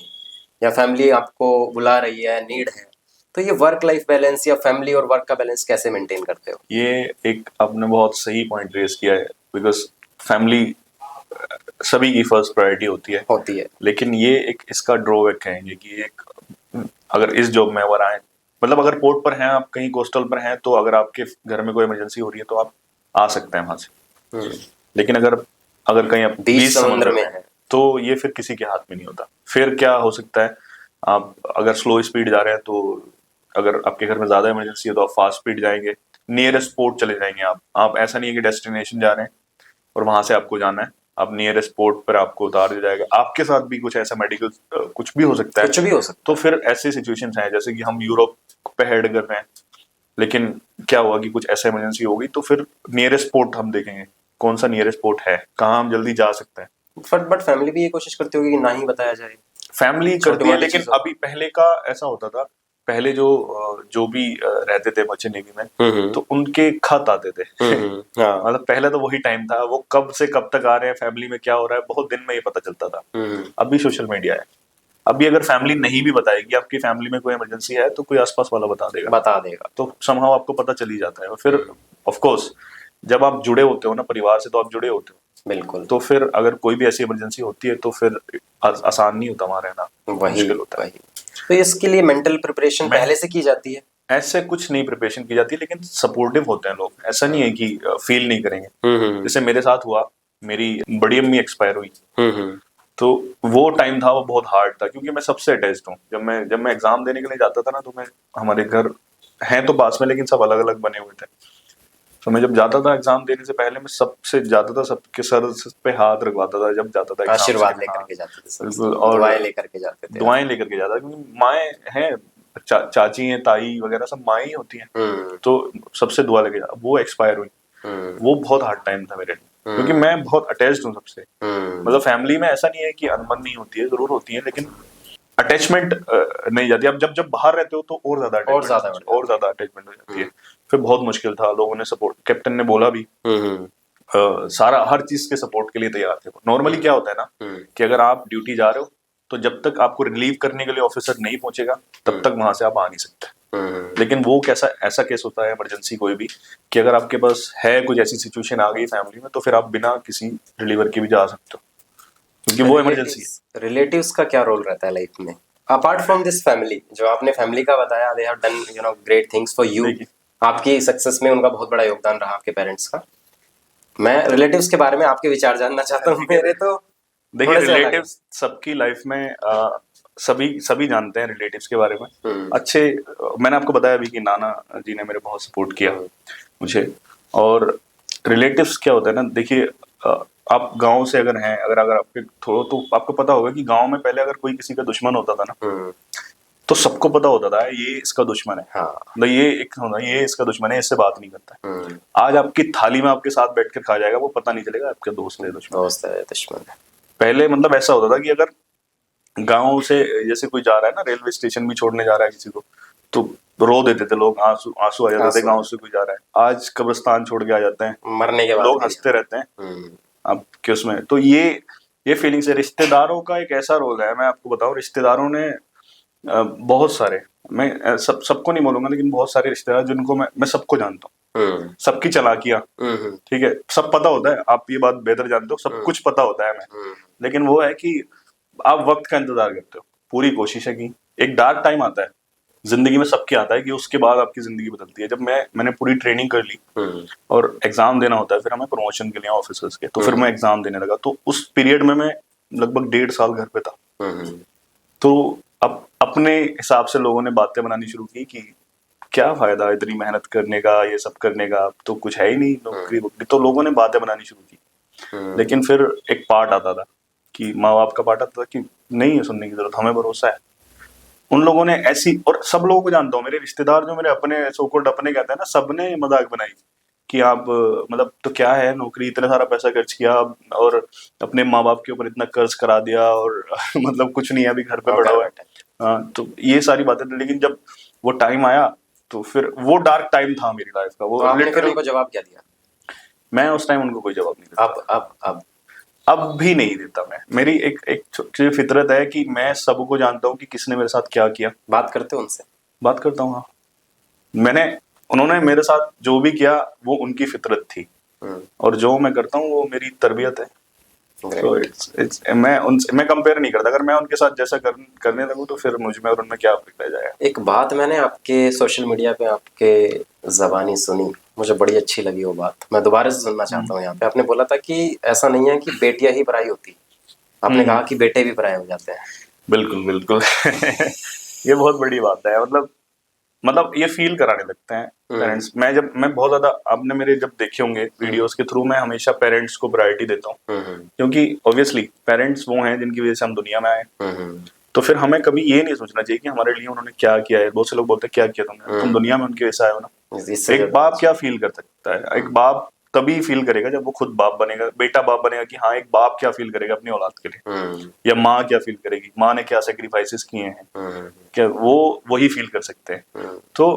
या फैमिली आपको बुला रही है, नीड है, तो ये वर्क लाइफ बैलेंस या फैमिली और वर्क का बैलेंस कैसे मेंटेन करते हो? ये एक आपने बहुत सही पॉइंट रेज किया है, बिकॉज फैमिली सभी की फर्स्ट प्रायोरिटी होती है। लेकिन ये एक इसका ड्रॉबैक कहेंगे कि एक, अगर इस जॉब में अगर आए, मतलब अगर पोर्ट पर हैं आप, कहीं कोस्टल पर हैं, तो अगर आपके घर में कोई इमरजेंसी हो रही है तो आप आ सकते हैं वहां से। लेकिन अगर अगर कहीं आप बीच समुद्र में हैं तो ये फिर किसी के हाथ में नहीं होता। फिर क्या हो सकता है, आप अगर स्लो स्पीड जा रहे हैं तो अगर आपके घर में ज्यादा इमरजेंसी है तो आप फास्ट स्पीड जाएंगे, नियरेस्ट पोर्ट चले जाएंगे। आप ऐसा नहीं है कि डेस्टिनेशन जा रहे हैं और वहां से आपको जाना है, आप नियरेस्ट पोर्ट पर आपको उतार दिया जाएगा। आपके साथ भी कुछ ऐसा मेडिकल कुछ भी हो सकता है, तो फिर ऐसी सिचुएशंस हैं जैसे कि हम यूरोप पे हेड कर रहे हैं, लेकिन क्या हुआ कि कुछ ऐसा इमरजेंसी हो गई, तो फिर नियरेस्ट पोर्ट हम देखेंगे कौन सा नियरेस्ट पोर्ट है, कहाँ हम जल्दी जा सकते हैं। बट फैमिली भी ये कोशिश करती होगी कि ना ही बताया जाए। फैमिली करती है, लेकिन अभी पहले का ऐसा होता था, पहले जो भी रहते थे मर्चेंट नेवी में, तो उनके खत आते थे। मतलब पहले तो वही टाइम था, वो कब से कब तक आ रहे हैं, फैमिली में क्या हो रहा है, बहुत दिन में ये पता चलता था। अभी सोशल मीडिया है, अभी अगर फैमिली नहीं भी बताएगी आपकी फैमिली में कोई इमरजेंसी है तो कोई आसपास वाला बता देगा, तो समहाउ आपको पता चल ही जाता है। और फिर ऑफ कोर्स जब आप जुड़े होते हो ना परिवार से, तो आप जुड़े होते हो, बिल्कुल, तो फिर अगर कोई भी ऐसी इमरजेंसी होती है तो फिर आसान नहीं होता वहां रहना, मुश्किल होता है। तो इसके लिए मेंटल प्रिपरेशन पहले से की जाती है? ऐसे कुछ नहीं प्रिपरेशन की जाती, लेकिन सपोर्टिव होते हैं लोग, ऐसा नहीं है कि फील नहीं करेंगे। जैसे मेरे साथ हुआ, मेरी बड़ी अम्मी एक्सपायर हुई, तो वो टाइम था, वो बहुत हार्ड था, क्योंकि मैं सबसे अटैच्ड हूँ। जब मैं एग्जाम देने के लिए जाता था ना, तो मैं हमारे घर हैं तो पास में, लेकिन सब अलग अलग बने हुए थे। तो मैं जब जाता था एग्जाम देने से पहले, मैं सबसे जाता था, सबके सर पे हाथ रखवाता था जब जाता था एग्जाम आशीर्वाद से। लेकर हाँ के जाते थे सबसे, बिल्कुल, और दुआएं लेकर के जाते थे आप। दुआएं लेकर के जाता था, क्योंकि माएँ हैं, चाची हैं, ताई वगैरह सब माएँ ही होती हैं। हम्म तो सबसे दुआ लेके जा, वो एक्सपायर हुई। हम्म वो बहुत हार्ड टाइम था मेरे लिए, क्योंकि मैं बहुत अटैच्ड हूँ सबसे। मतलब फैमिली में ऐसा नहीं है कि अनबन नहीं होती है, जरूर होती है, लेकिन अटैचमेंट नहीं जाती। अब जब जब बाहर रहते हो तो और ज्यादा और ज्यादा अटैचमेंट, बढ़ और जाती ज्यादा अटैचमेंट हो जाती है। हम्म फिर बहुत मुश्किल था, लोगों ने सपोर्ट, कैप्टन ने बोला भी, हम्म सारा हर चीज के सपोर्ट के लिए तैयार थे। नॉर्मली क्या होता है ना, हम्म कि अगर आप ड्यूटी जा रहे हो तो जब तक आपको रिलीव करने के लिए ऑफिसर नहीं पहुंचेगा तब तक वहां से आप आ नहीं सकते। लेकिन वो कैसा ऐसा केस होता है इमरजेंसी कोई भी, कि अगर आपके पास है कुछ ऐसी सिचुएशन आ गई फैमिली में, तो फिर आप बिना किसी रिलीवर के भी जा सकते हो, क्योंकि वो इमरजेंसी है। रिलेटिव्स का क्या रोल रहता है लाइफ में, अपार्ट फ्रॉम दिस फैमिली? जो आपने फैमिली का बताया, they have done great things for you, देखिए आपकी सक्सेस में उनका बहुत बड़ा योगदान रहा, आपके पेरेंट्स का। मैं रिलेटिव्स के बारे में आपके विचार जानना चाहता हूँ, मेरे तो देखिए थोड़े से अलग है। रिलेटिव्स सबकी लाइफ में सभी सभी जानते हैं रिलेटिव्स के बारे में। अच्छे, मैंने आपको बताया भी कि नाना जी ने मेरे बहुत सपोर्ट किया मुझे। और रिलेटिव्स क्या होता है ना, देखिए आप गांव से अगर हैं, अगर अगर आपके थोड़ा, तो आपको पता होगा कि गांव में पहले अगर कोई किसी का दुश्मन होता था ना, तो सबको पता होता था ये इसका दुश्मन है। हाँ मतलब ये एक होना, ये इसका दुश्मन है, इससे बात नहीं करता है। आज आपकी थाली में आपके साथ बैठ कर खा जाएगा, वो पता नहीं चलेगा आपका दोस्त है दुश्मन है। दोस्त है दुश्मन है। पहले मतलब ऐसा होता था कि अगर गांव से जैसे कोई जा रहा है ना, रेलवे स्टेशन भी छोड़ने जा रहा है किसी को, तो रो देते थे लोग, आंसू आंसू आ जाते थे, गांव से कोई जा रहा है। आज कब्रिस्तान छोड़ के आ जाते हैं, मरने के बाद लोग भी। हंसते रहते हैं अब कि उसमें। तो ये फीलिंग्स है। रिश्तेदारों का एक ऐसा रोल है, मैं आपको बताऊं, रिश्तेदारों ने बहुत सारे, मैं सबको नहीं बोलूंगा, लेकिन बहुत सारे रिश्तेदार जिनको मैं सबको जानता हूँ, सबकी चालाकियां, ठीक है, सब पता होता है। आप ये बात बेहतर जानते हो, सब कुछ पता होता है हमें। लेकिन वो है कि आप वक्त का इंतजार करते हो, पूरी कोशिश है कि एक डार्क टाइम आता है जिंदगी में, सबके आता है, कि उसके बाद आपकी जिंदगी बदलती है। जब मैंने पूरी ट्रेनिंग कर ली और एग्जाम देना होता है फिर हमें प्रमोशन के लिए ऑफिसर्स के, तो फिर मैं एग्जाम देने लगा। तो उस पीरियड में मैं लगभग 1.5 साल घर पे था। तो अब अपने हिसाब से लोगों ने बातें बनानी शुरू की कि क्या फायदा इतनी मेहनत करने का, ये सब करने का, अब तो कुछ है ही नहीं, नौकरी वोकरी। तो लोगों ने बातें बनानी शुरू की। लेकिन फिर एक पार्ट आता था कि माँ बाप का पार्ट आता था कि नहीं है सुनने की जरूरत, हमें भरोसा है। उन लोगों ने ऐसी, और सब लोगों को जानता हूँ, मेरे रिश्तेदार जो मेरे अपने सोकोल्ड अपने कहते हैं ना, सबने मजाक बनाई कि आप मतलब तो क्या है, नौकरी, इतना सारा पैसा खर्च किया और अपने माँ बाप के ऊपर इतना कर्ज करा दिया, और मतलब कुछ नहीं है, अभी घर पे पड़ा हुआ है। हाँ, तो ये सारी बातें। लेकिन जब वो टाइम आया तो फिर वो डार्क टाइम था मेरी लाइफ का। वो तो आपने फिर लिटरली, उनको जवाब क्या दिया? मैं उस टाइम उनको कोई जवाब नहीं देता। अब भी नहीं देता मैं। मेरी एक छोटी फितरत है कि मैं सबको जानता हूँ कि किसने मेरे साथ क्या किया। बात करते हो उनसे? बात करता हूँ, हाँ। उन्होंने मेरे साथ जो भी किया वो उनकी फितरत थी, और जो मैं करता हूँ वो मेरी तरबियत है। So मैं कंपेयर नहीं करता। अगर मैं उनके साथ जैसा करने लगूँ तो फिर मुझ में और उनमें क्या फर्क रह जाएगा। एक बात मैंने आपके सोशल मीडिया पे आपके ज़बानी सुनी, मुझे बड़ी अच्छी लगी वो बात, मैं दोबारा से सुनना चाहता हूँ। यहाँ पे आपने बोला था कि ऐसा नहीं है कि बेटियां ही पराई होती, आपने कहा कि बेटे भी पराये हो जाते हैं। बिल्कुल बिल्कुल। ये बहुत बड़ी बात है। मतलब ये फील कराने लगते हैं पेरेंट्स। मैं बहुत ज्यादा, आपने मेरे जब देखे होंगे वीडियोस के थ्रू, मैं हमेशा पेरेंट्स को प्रायोरिटी देता हूँ, क्योंकि ऑब्वियसली पेरेंट्स वो हैं जिनकी वजह से हम दुनिया में आए। तो फिर हमें कभी ये नहीं सोचना चाहिए कि हमारे लिए उन्होंने क्या किया है। बहुत से लोग बोलते हैं क्या किया तुमने, तुम दुनिया में उनकी वजह से आए हो ना। एक बाप क्या फील कर सकता है? एक बाप तभी फील करेगा जब वो खुद बाप बनेगा, बेटा बाप बनेगा, कि हाँ एक बाप क्या फील करेगा अपनी औलाद के लिए, या माँ क्या फील करेगी, माँ ने क्या सेक्रीफाइसेस किए हैं, क्या वो वही फील कर सकते हैं। तो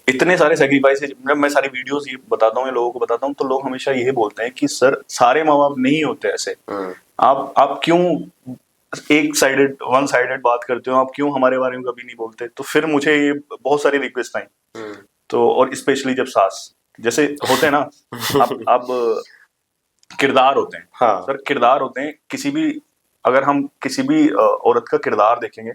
इतने सारे सेक्रीफाइसेस, मैं सारी वीडियोस ये बताता हूँ, लोगों को बताता हूँ, तो लोग हमेशा यही बोलते हैं कि सर सारे माँ बाप नहीं होते ऐसे, आप क्यों वन साइडेड बात करते हो, आप क्यों हमारे बारे में कभी नहीं बोलते। तो फिर मुझे ये बहुत सारी रिक्वेस्ट आई। तो और स्पेशली जब सास जैसे होते हैं ना, अब किरदार होते हैं। हाँ। सर किरदार होते हैं, किसी भी, अगर हम किसी भी औरत का किरदार देखेंगे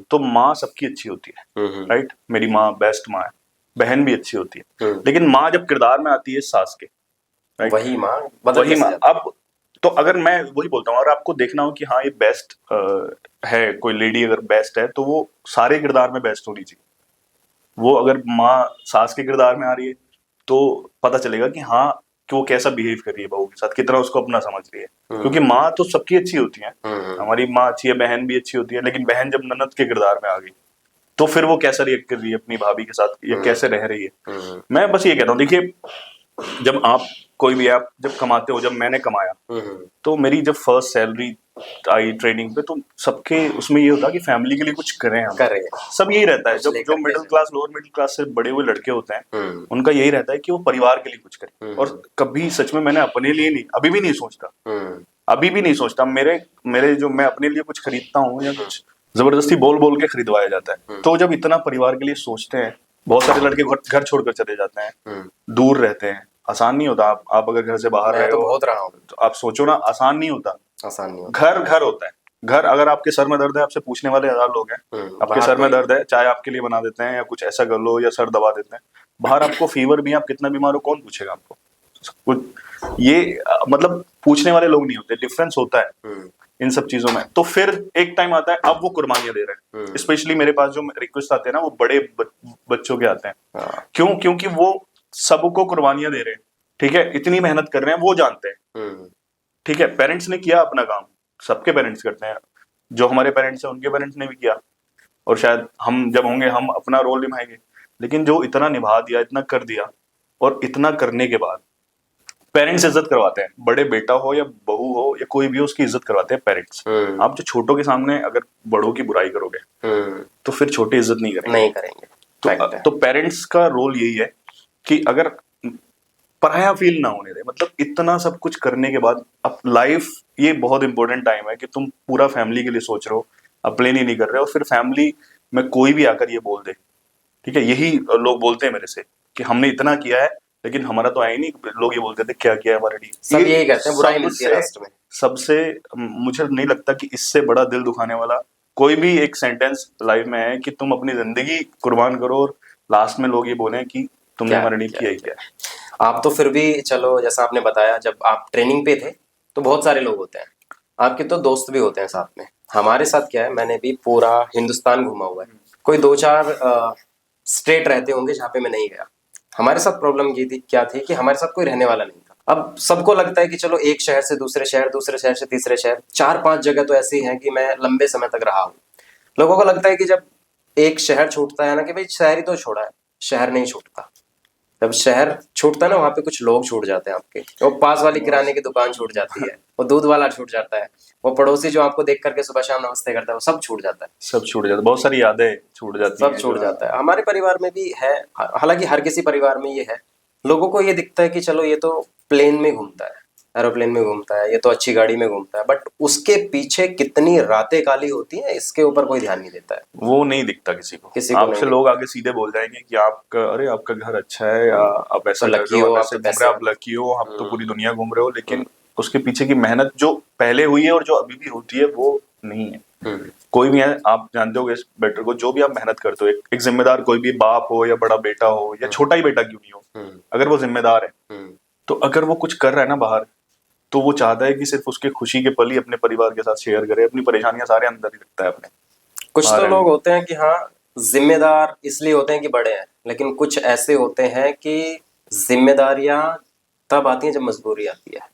तो माँ सबकी अच्छी होती है, राइट। मेरी माँ बेस्ट माँ है, बहन भी अच्छी होती है, लेकिन माँ जब किरदार में आती है सास के, राइट, वही माँ वही माँ। अब तो अगर मैं वही बोलता हूँ, अगर आपको देखना हो कि हाँ ये बेस्ट है, कोई लेडी अगर बेस्ट है, तो वो सारे किरदार में बेस्ट होनी चाहिए। वो अगर माँ सास के किरदार में आ रही है तो पता चलेगा कि हाँ, कि वो कैसा बिहेव कर रही है बहू के साथ, कितना उसको अपना समझ रही है। क्योंकि माँ तो सबकी अच्छी होती है, हमारी माँ अच्छी है, बहन भी अच्छी होती है, लेकिन बहन जब ननद के किरदार में आ गई तो फिर वो कैसा रिएक्ट कर रही है अपनी भाभी के साथ या कैसे रह रही है। मैं बस ये कहता हूँ, देखिए जब आप कोई भी आप जब कमाते हो, जब मैंने कमाया तो मेरी जब फर्स्ट सैलरी आई ट्रेनिंग पे, तो सबके उसमें ये होता है कि फैमिली के लिए कुछ करें हम। करें। सब यही रहता है, कुछ जब लेकर जो के मिडिल जाएं। क्लास लोअर मिडिल क्लास से बड़े हुए लड़के होते हैं उनका यही रहता है कि वो परिवार के लिए कुछ करें। और कभी सच में मैंने अपने लिए नहीं, अभी भी नहीं सोचता, अभी भी नहीं सोचता। मेरे मेरे जो मैं अपने लिए कुछ खरीदता हूँ या कुछ जबरदस्ती बोल बोल के खरीदवाया जाता है। तो जब इतना परिवार के लिए सोचते हैं, बहुत सारे लड़के घर छोड़कर चले जाते हैं, दूर रहते हैं, आसान नहीं होता। आप अगर घर से बाहर मैं रहे तो हो बहुत रहा हूँ। तो आप सोचो ना, आसान नहीं होता। आसान नहीं होता। घर घर होता है। घर, अगर आपके सर में दर्द है, आपसे पूछने वाले 1000 लोग हैं। आपके बाहर सर में कोई- दर्द है, चाय आपके लिए बना देते हैं या कुछ ऐसा कर लो या सर दबा देते हैं। बाहर आपको फीवर भी है, आप कितना बीमार हो कौन पूछेगा आपको कुछ। ये मतलब पूछने वाले लोग नहीं होते, डिफरेंस होता है इन सब चीजों में। तो फिर एक टाइम आता है, अब वो कुर्बानियां दे रहे हैं। स्पेशली मेरे पास जो रिक्वेस्ट आते हैं ना, वो बड़े बच्चों के आते हैं। क्यों? क्योंकि वो सबको कुर्बानियां दे रहे हैं। ठीक है, इतनी मेहनत कर रहे हैं, वो जानते हैं। ठीक है, पेरेंट्स ने किया अपना काम, सबके पेरेंट्स करते हैं, जो हमारे पेरेंट्स हैं उनके पेरेंट्स ने भी किया, और शायद हम जब होंगे हम अपना रोल निभाएंगे। लेकिन जो इतना निभा दिया, इतना कर दिया, और इतना करने के बाद पेरेंट्स इज्जत करवाते हैं। बड़े बेटा हो या बहू हो या कोई भी हो, उसकी इज्जत करवाते हैं पेरेंट्स। आप जो छोटों के सामने अगर बड़ों की बुराई करोगे तो फिर छोटे इज्जत नहीं करेंगे। नहीं करेंगे। तो पेरेंट्स का रोल यही है कि अगर पराया फील ना होने दे। मतलब इतना सब कुछ करने के बाद अब लाइफ, ये बहुत इंपॉर्टेंट टाइम है कि तुम पूरा फैमिली के लिए सोच रहे हो, अप्लेन ही नहीं कर रहे हो। फिर फैमिली में कोई भी आकर ये बोल दे, ठीक है, यही लोग बोलते हैं मेरे से कि हमने इतना किया है लेकिन हमारा तो आया ही नहीं। लोग ये बोलते थे क्या किया है हमारे लिए, सब यही कहते हैं, बुराई मिलती है लास्ट में। सबसे मुझे नहीं लगता कि इससे बड़ा दिल दुखाने वाला कोई भी एक सेंटेंस लाइफ में है कि तुम अपनी जिंदगी कुर्बान करो और लास्ट में लोग ये बोले कि तुमने हमारे लिए किया ही क्या। आप तो फिर भी चलो, जैसा आपने बताया, जब आप ट्रेनिंग पे थे तो बहुत सारे लोग होते हैं, आपके तो दोस्त भी होते हैं साथ में। हमारे साथ क्या है, मैंने भी पूरा हिंदुस्तान घूमा हुआ है, कोई 2-4 स्टेट रहते होंगे जहाँ पे मैं नहीं गया। हमारे साथ प्रॉब्लम ये थी, क्या थी कि हमारे साथ कोई रहने वाला नहीं था। अब सबको लगता है कि चलो एक शहर से दूसरे शहर, दूसरे शहर से तीसरे शहर, 4-5 जगह तो ऐसी हैं कि मैं लंबे समय तक रहा हूँ। लोगों को लगता है कि जब एक शहर छूटता है ना, कि भाई शहर ही तो छोड़ा है, शहर नहीं छूटता। जब शहर छूटता है ना, वहाँ पे कुछ लोग छूट जाते हैं आपके। वो पास वाली किराने की दुकान छूट जाती है, वो दूध वाला छूट जाता है, वो पड़ोसी जो आपको देख करके सुबह शाम नमस्ते करता है, वो सब छूट जाता है। सब छूट जाता है, बहुत सारी यादें छूट जाती सब छूट जाता है। हमारे परिवार में भी है, हालांकि हर किसी परिवार में ये है। लोगों को ये दिखता है कि चलो ये तो प्लेन में घूमता है, एरोप्लेन में घूमता है, ये तो अच्छी गाड़ी में घूमता है, बट उसके पीछे कितनी रातें काली होती हैं, इसके ऊपर कोई ध्यान नहीं देता है। वो नहीं दिखता किसी को आपसे लोग आगे सीधे बोल जाएंगे कि आपका, अरे आपका घर अच्छा है, या आप ऐसा कर रहे हो, ऐसे घूम रहे हो, आप लकी हो, आप तो पूरी दुनिया घूम रहे हो। लेकिन उसके पीछे की मेहनत जो पहले हुई है और जो अभी भी होती है वो नहीं है। कोई भी है, आप जानते हो इस बेटर को, जो भी आप मेहनत करते हो, एक जिम्मेदार, कोई भी बाप हो या बड़ा बेटा हो या छोटा ही बेटा क्यों नहीं हो, अगर वो जिम्मेदार है तो अगर वो कुछ कर रहा है ना बाहर, तो वो चाहता है कि सिर्फ उसके खुशी के पल ही अपने परिवार के साथ शेयर करे, अपनी परेशानियां सारे अंदर ही रखता है अपने। कुछ तो लोग होते हैं कि हाँ, जिम्मेदार इसलिए होते हैं कि बड़े हैं, लेकिन कुछ ऐसे होते हैं कि जिम्मेदारियां तब आती हैं जब मजबूरी आती है।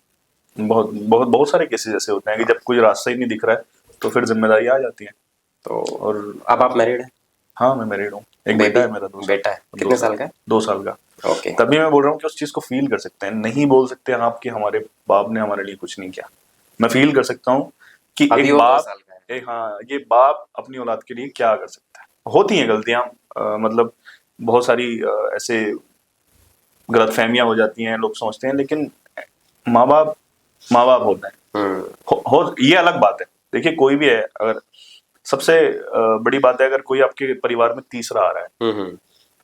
बहुत बहुत बहुत सारे केसेस ऐसे होते हैं कि जब कोई रास्ता ही नहीं दिख रहा है तो फिर जिम्मेदारी आ जाती है। तो और अब आप मैरिड हैं? हाँ, मैं मैरिड हूँ, एक बेटा है मेरा, 2 साल। बेटा है, कितने साल का है? 2 साल का। ओके। तभी मैं बोल रहा हूँ कि उस चीज को फील कर सकते हैं, नहीं बोल सकते हैं आप कि हमारे बाप ने हमारे लिए कुछ नहीं किया। मैं फील कर सकता हूँ कि एक बाप, हाँ, ये बाप अपनी औलाद के लिए क्या कर सकता है। होती हैं गलतियां, मतलब बहुत सारी ऐसे गलतफहमियां हो जाती हैं, लोग सोचते हैं, लेकिन माँ बाप होता है। ये अलग बात है। देखिए कोई भी है, अगर सबसे बड़ी बात है, अगर कोई आपके परिवार में तीसरा आ रहा है,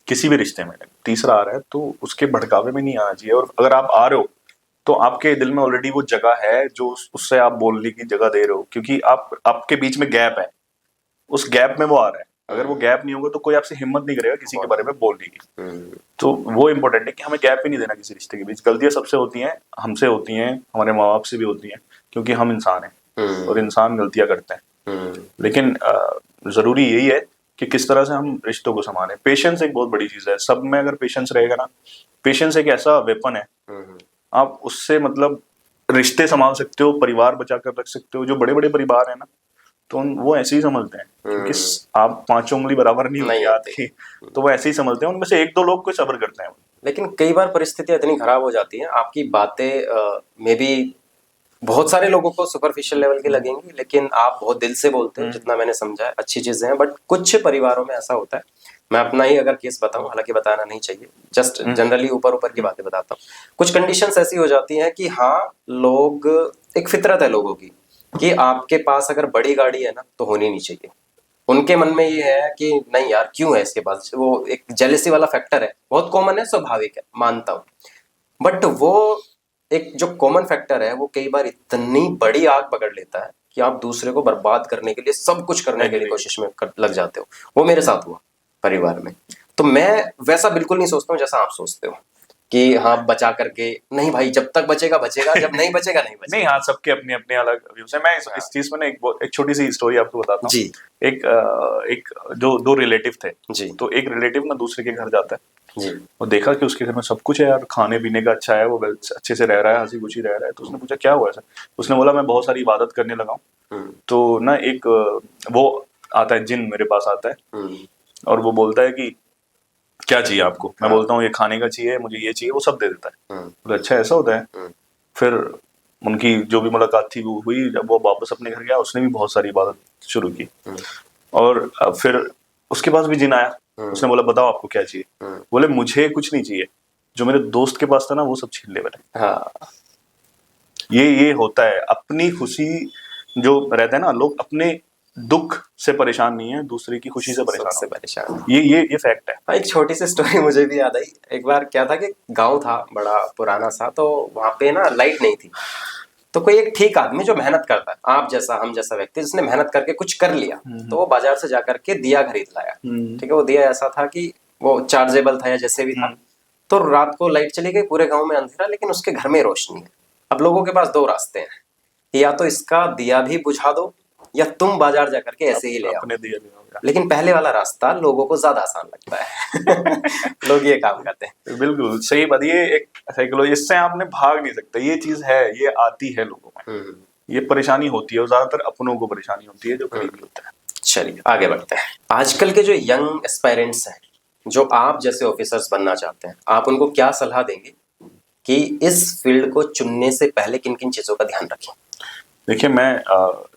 किसी भी रिश्ते में तीसरा आ रहा है, तो उसके भड़कावे में नहीं आना चाहिए। और अगर आप आ रहे हो तो आपके दिल में ऑलरेडी वो जगह है जो उससे आप बोलने की जगह दे रहे हो, क्योंकि आपके बीच में गैप है, उस गैप में वो आ रहा है। अगर वो गैप नहीं होगा तो कोई आपसे हिम्मत नहीं करेगा किसी के बारे में बोलने की। तो वो इम्पोर्टेंट है कि हमें गैप ही नहीं देना किसी रिश्ते के बीच। गलतियां सबसे होती हैं, हमसे होती हैं, हमारे माँ बाप से भी होती हैं, क्योंकि हम इंसान हैं और इंसान गलतियां करते हैं। लेकिन जरूरी यही है कि किस तरह से हम रिश्तों को संभालें। पेशेंस एक बहुत बड़ी चीज है, सब में अगर पेशेंस रहेगा ना, पेशेंस एक ऐसा वेपन है, आप उससे मतलब रिश्ते संभाल सकते हो, परिवार बचा कर रख सकते हो। जो बड़े बड़े परिवार है ना, तो वो ऐसे ही समझते हैं, क्योंकि आप 5 उंगली बराबर नहीं होती हाथ की, तो वो ऐसे ही समझते हैं। उनमें से 1-2 लोग कोई सब्र करते हैं। लेकिन कई बार परिस्थितियां इतनी खराब हो जाती हैं, आपकी बातें में भी बहुत सारे लोगों को सुपरफिशियल लेवल की लगेंगी, लेकिन आप बहुत दिल से बोलते हैं, जितना मैंने समझा है अच्छी चीजें हैं। बट कुछ परिवारों में ऐसा होता है, मैं अपना ही अगर केस बताऊं, हालांकि बताना नहीं चाहिए, जस्ट जनरली ऊपर ऊपर की बातें बताता हूँ। कुछ कंडीशंस ऐसी हो जाती हैं कि हाँ, लोग, एक फितरत है लोगों की कि आपके पास अगर बड़ी गाड़ी है ना तो होनी नहीं चाहिए। उनके मन में ये है कि नहीं यार, क्यों है इसके पास, वो एक जेलेसी वाला फैक्टर है, बहुत कॉमन है, स्वाभाविक है, मानता हूँ। बट वो एक जो कॉमन फैक्टर है, वो कई बार इतनी बड़ी आग पकड़ लेता है कि आप दूसरे को बर्बाद करने के लिए सब कुछ करने के लिए कोशिश में लग जाते हो। वो मेरे साथ हुआ परिवार में। तो मैं वैसा बिल्कुल नहीं सोचता हूँ जैसा आप सोचते हो कि हाँ बचा करके, नहीं भाई, जब तक बचेगा बचेगा, जब नहीं बचेगा नहीं बचेगा। नहीं, हाँ, सबके अपने अपने अलग व्यूज है। मैं इस चीज में ना एक छोटी सी स्टोरी आपको बताता हूँ जी। एक जो 2 रिलेटिव थे जी। तो एक रिलेटिव ना दूसरे के घर जाता है जी। और देखा कि उसके घर में सब कुछ है यार, खाने पीने का अच्छा है, वो अच्छे से रह रहा है, हंसी खुशी रह रहा है। तो उसने पूछा क्या हुआ ऐसा? उसने बोला मैं बहुत सारी इबादत करने लगा हूँ, तो ना एक वो आता है, जिन मेरे पास आता है और वो बोलता है कि क्या चाहिए आपको? मैं बोलता हूँ ये खाने का चाहिए, मुझे ये चाहिए, वो सब दे देता है। बोला अच्छा ऐसा होता है? फिर उनकी जो भी मुलाकात थी वो हुई। जब वो वापस अपने घर गया, उसने भी बहुत सारी इबादत शुरू की और फिर उसके पास भी जिन आया। उसने बोला बताओ आपको क्या चाहिए? बोले मुझे कुछ नहीं चाहिए, जो मेरे दोस्त के पास था ना वो सब छीन ले मैंने। हाँ, ये होता है। अपनी खुशी जो रहता है ना, लोग अपने दुख से परेशान नहीं है, दूसरे की खुशी से परेशान है। ये फैक्ट है। हाँ, एक छोटी सी स्टोरी मुझे भी याद आई। एक बार क्या था कि गांव था बड़ा पुराना सा, तो वहां पे ना लाइट नहीं थी। तो कोई एक ठीक आदमी जो मेहनत करता है, आप जैसा हम जैसा व्यक्ति, जिसने मेहनत करके कुछ कर लिया, तो वो बाजार से जाकर के दिया खरीद लाया। ठीक है, वो दिया ऐसा था कि वो चार्जेबल था या जैसे भी था। तो रात को लाइट चली गई, पूरे गांव में अंधेरा, लेकिन उसके घर में रोशनी है। अब लोगों के पास 2 रास्ते हैं, या तो इसका दिया भी बुझा दो या तुम बाजार जाकर के ऐसे ही ले आओ। अपने दिया भी होगा। लेकिन पहले वाला रास्ता लोगों को ज्यादा आसान लगता है। लोग ये काम करते हैं। बिल्कुल सही बात। ये एक साइकोलॉजी, इससे आपने भाग नहीं सकते, ये चीज है, ये आती है लोगों में, ये परेशानी होती है और ज्यादातर अपनों को परेशानी होती है जो करीबी होता है। चलिए आगे बढ़ते हैं। आजकल के जो यंग एस्पायरेंट्स हैं, जो आप जैसे ऑफिसर्स बनना चाहते हैं, आप उनको क्या सलाह देंगे कि इस फील्ड को चुनने से पहले किन किन चीजों का ध्यान रखें? देखिए, मैं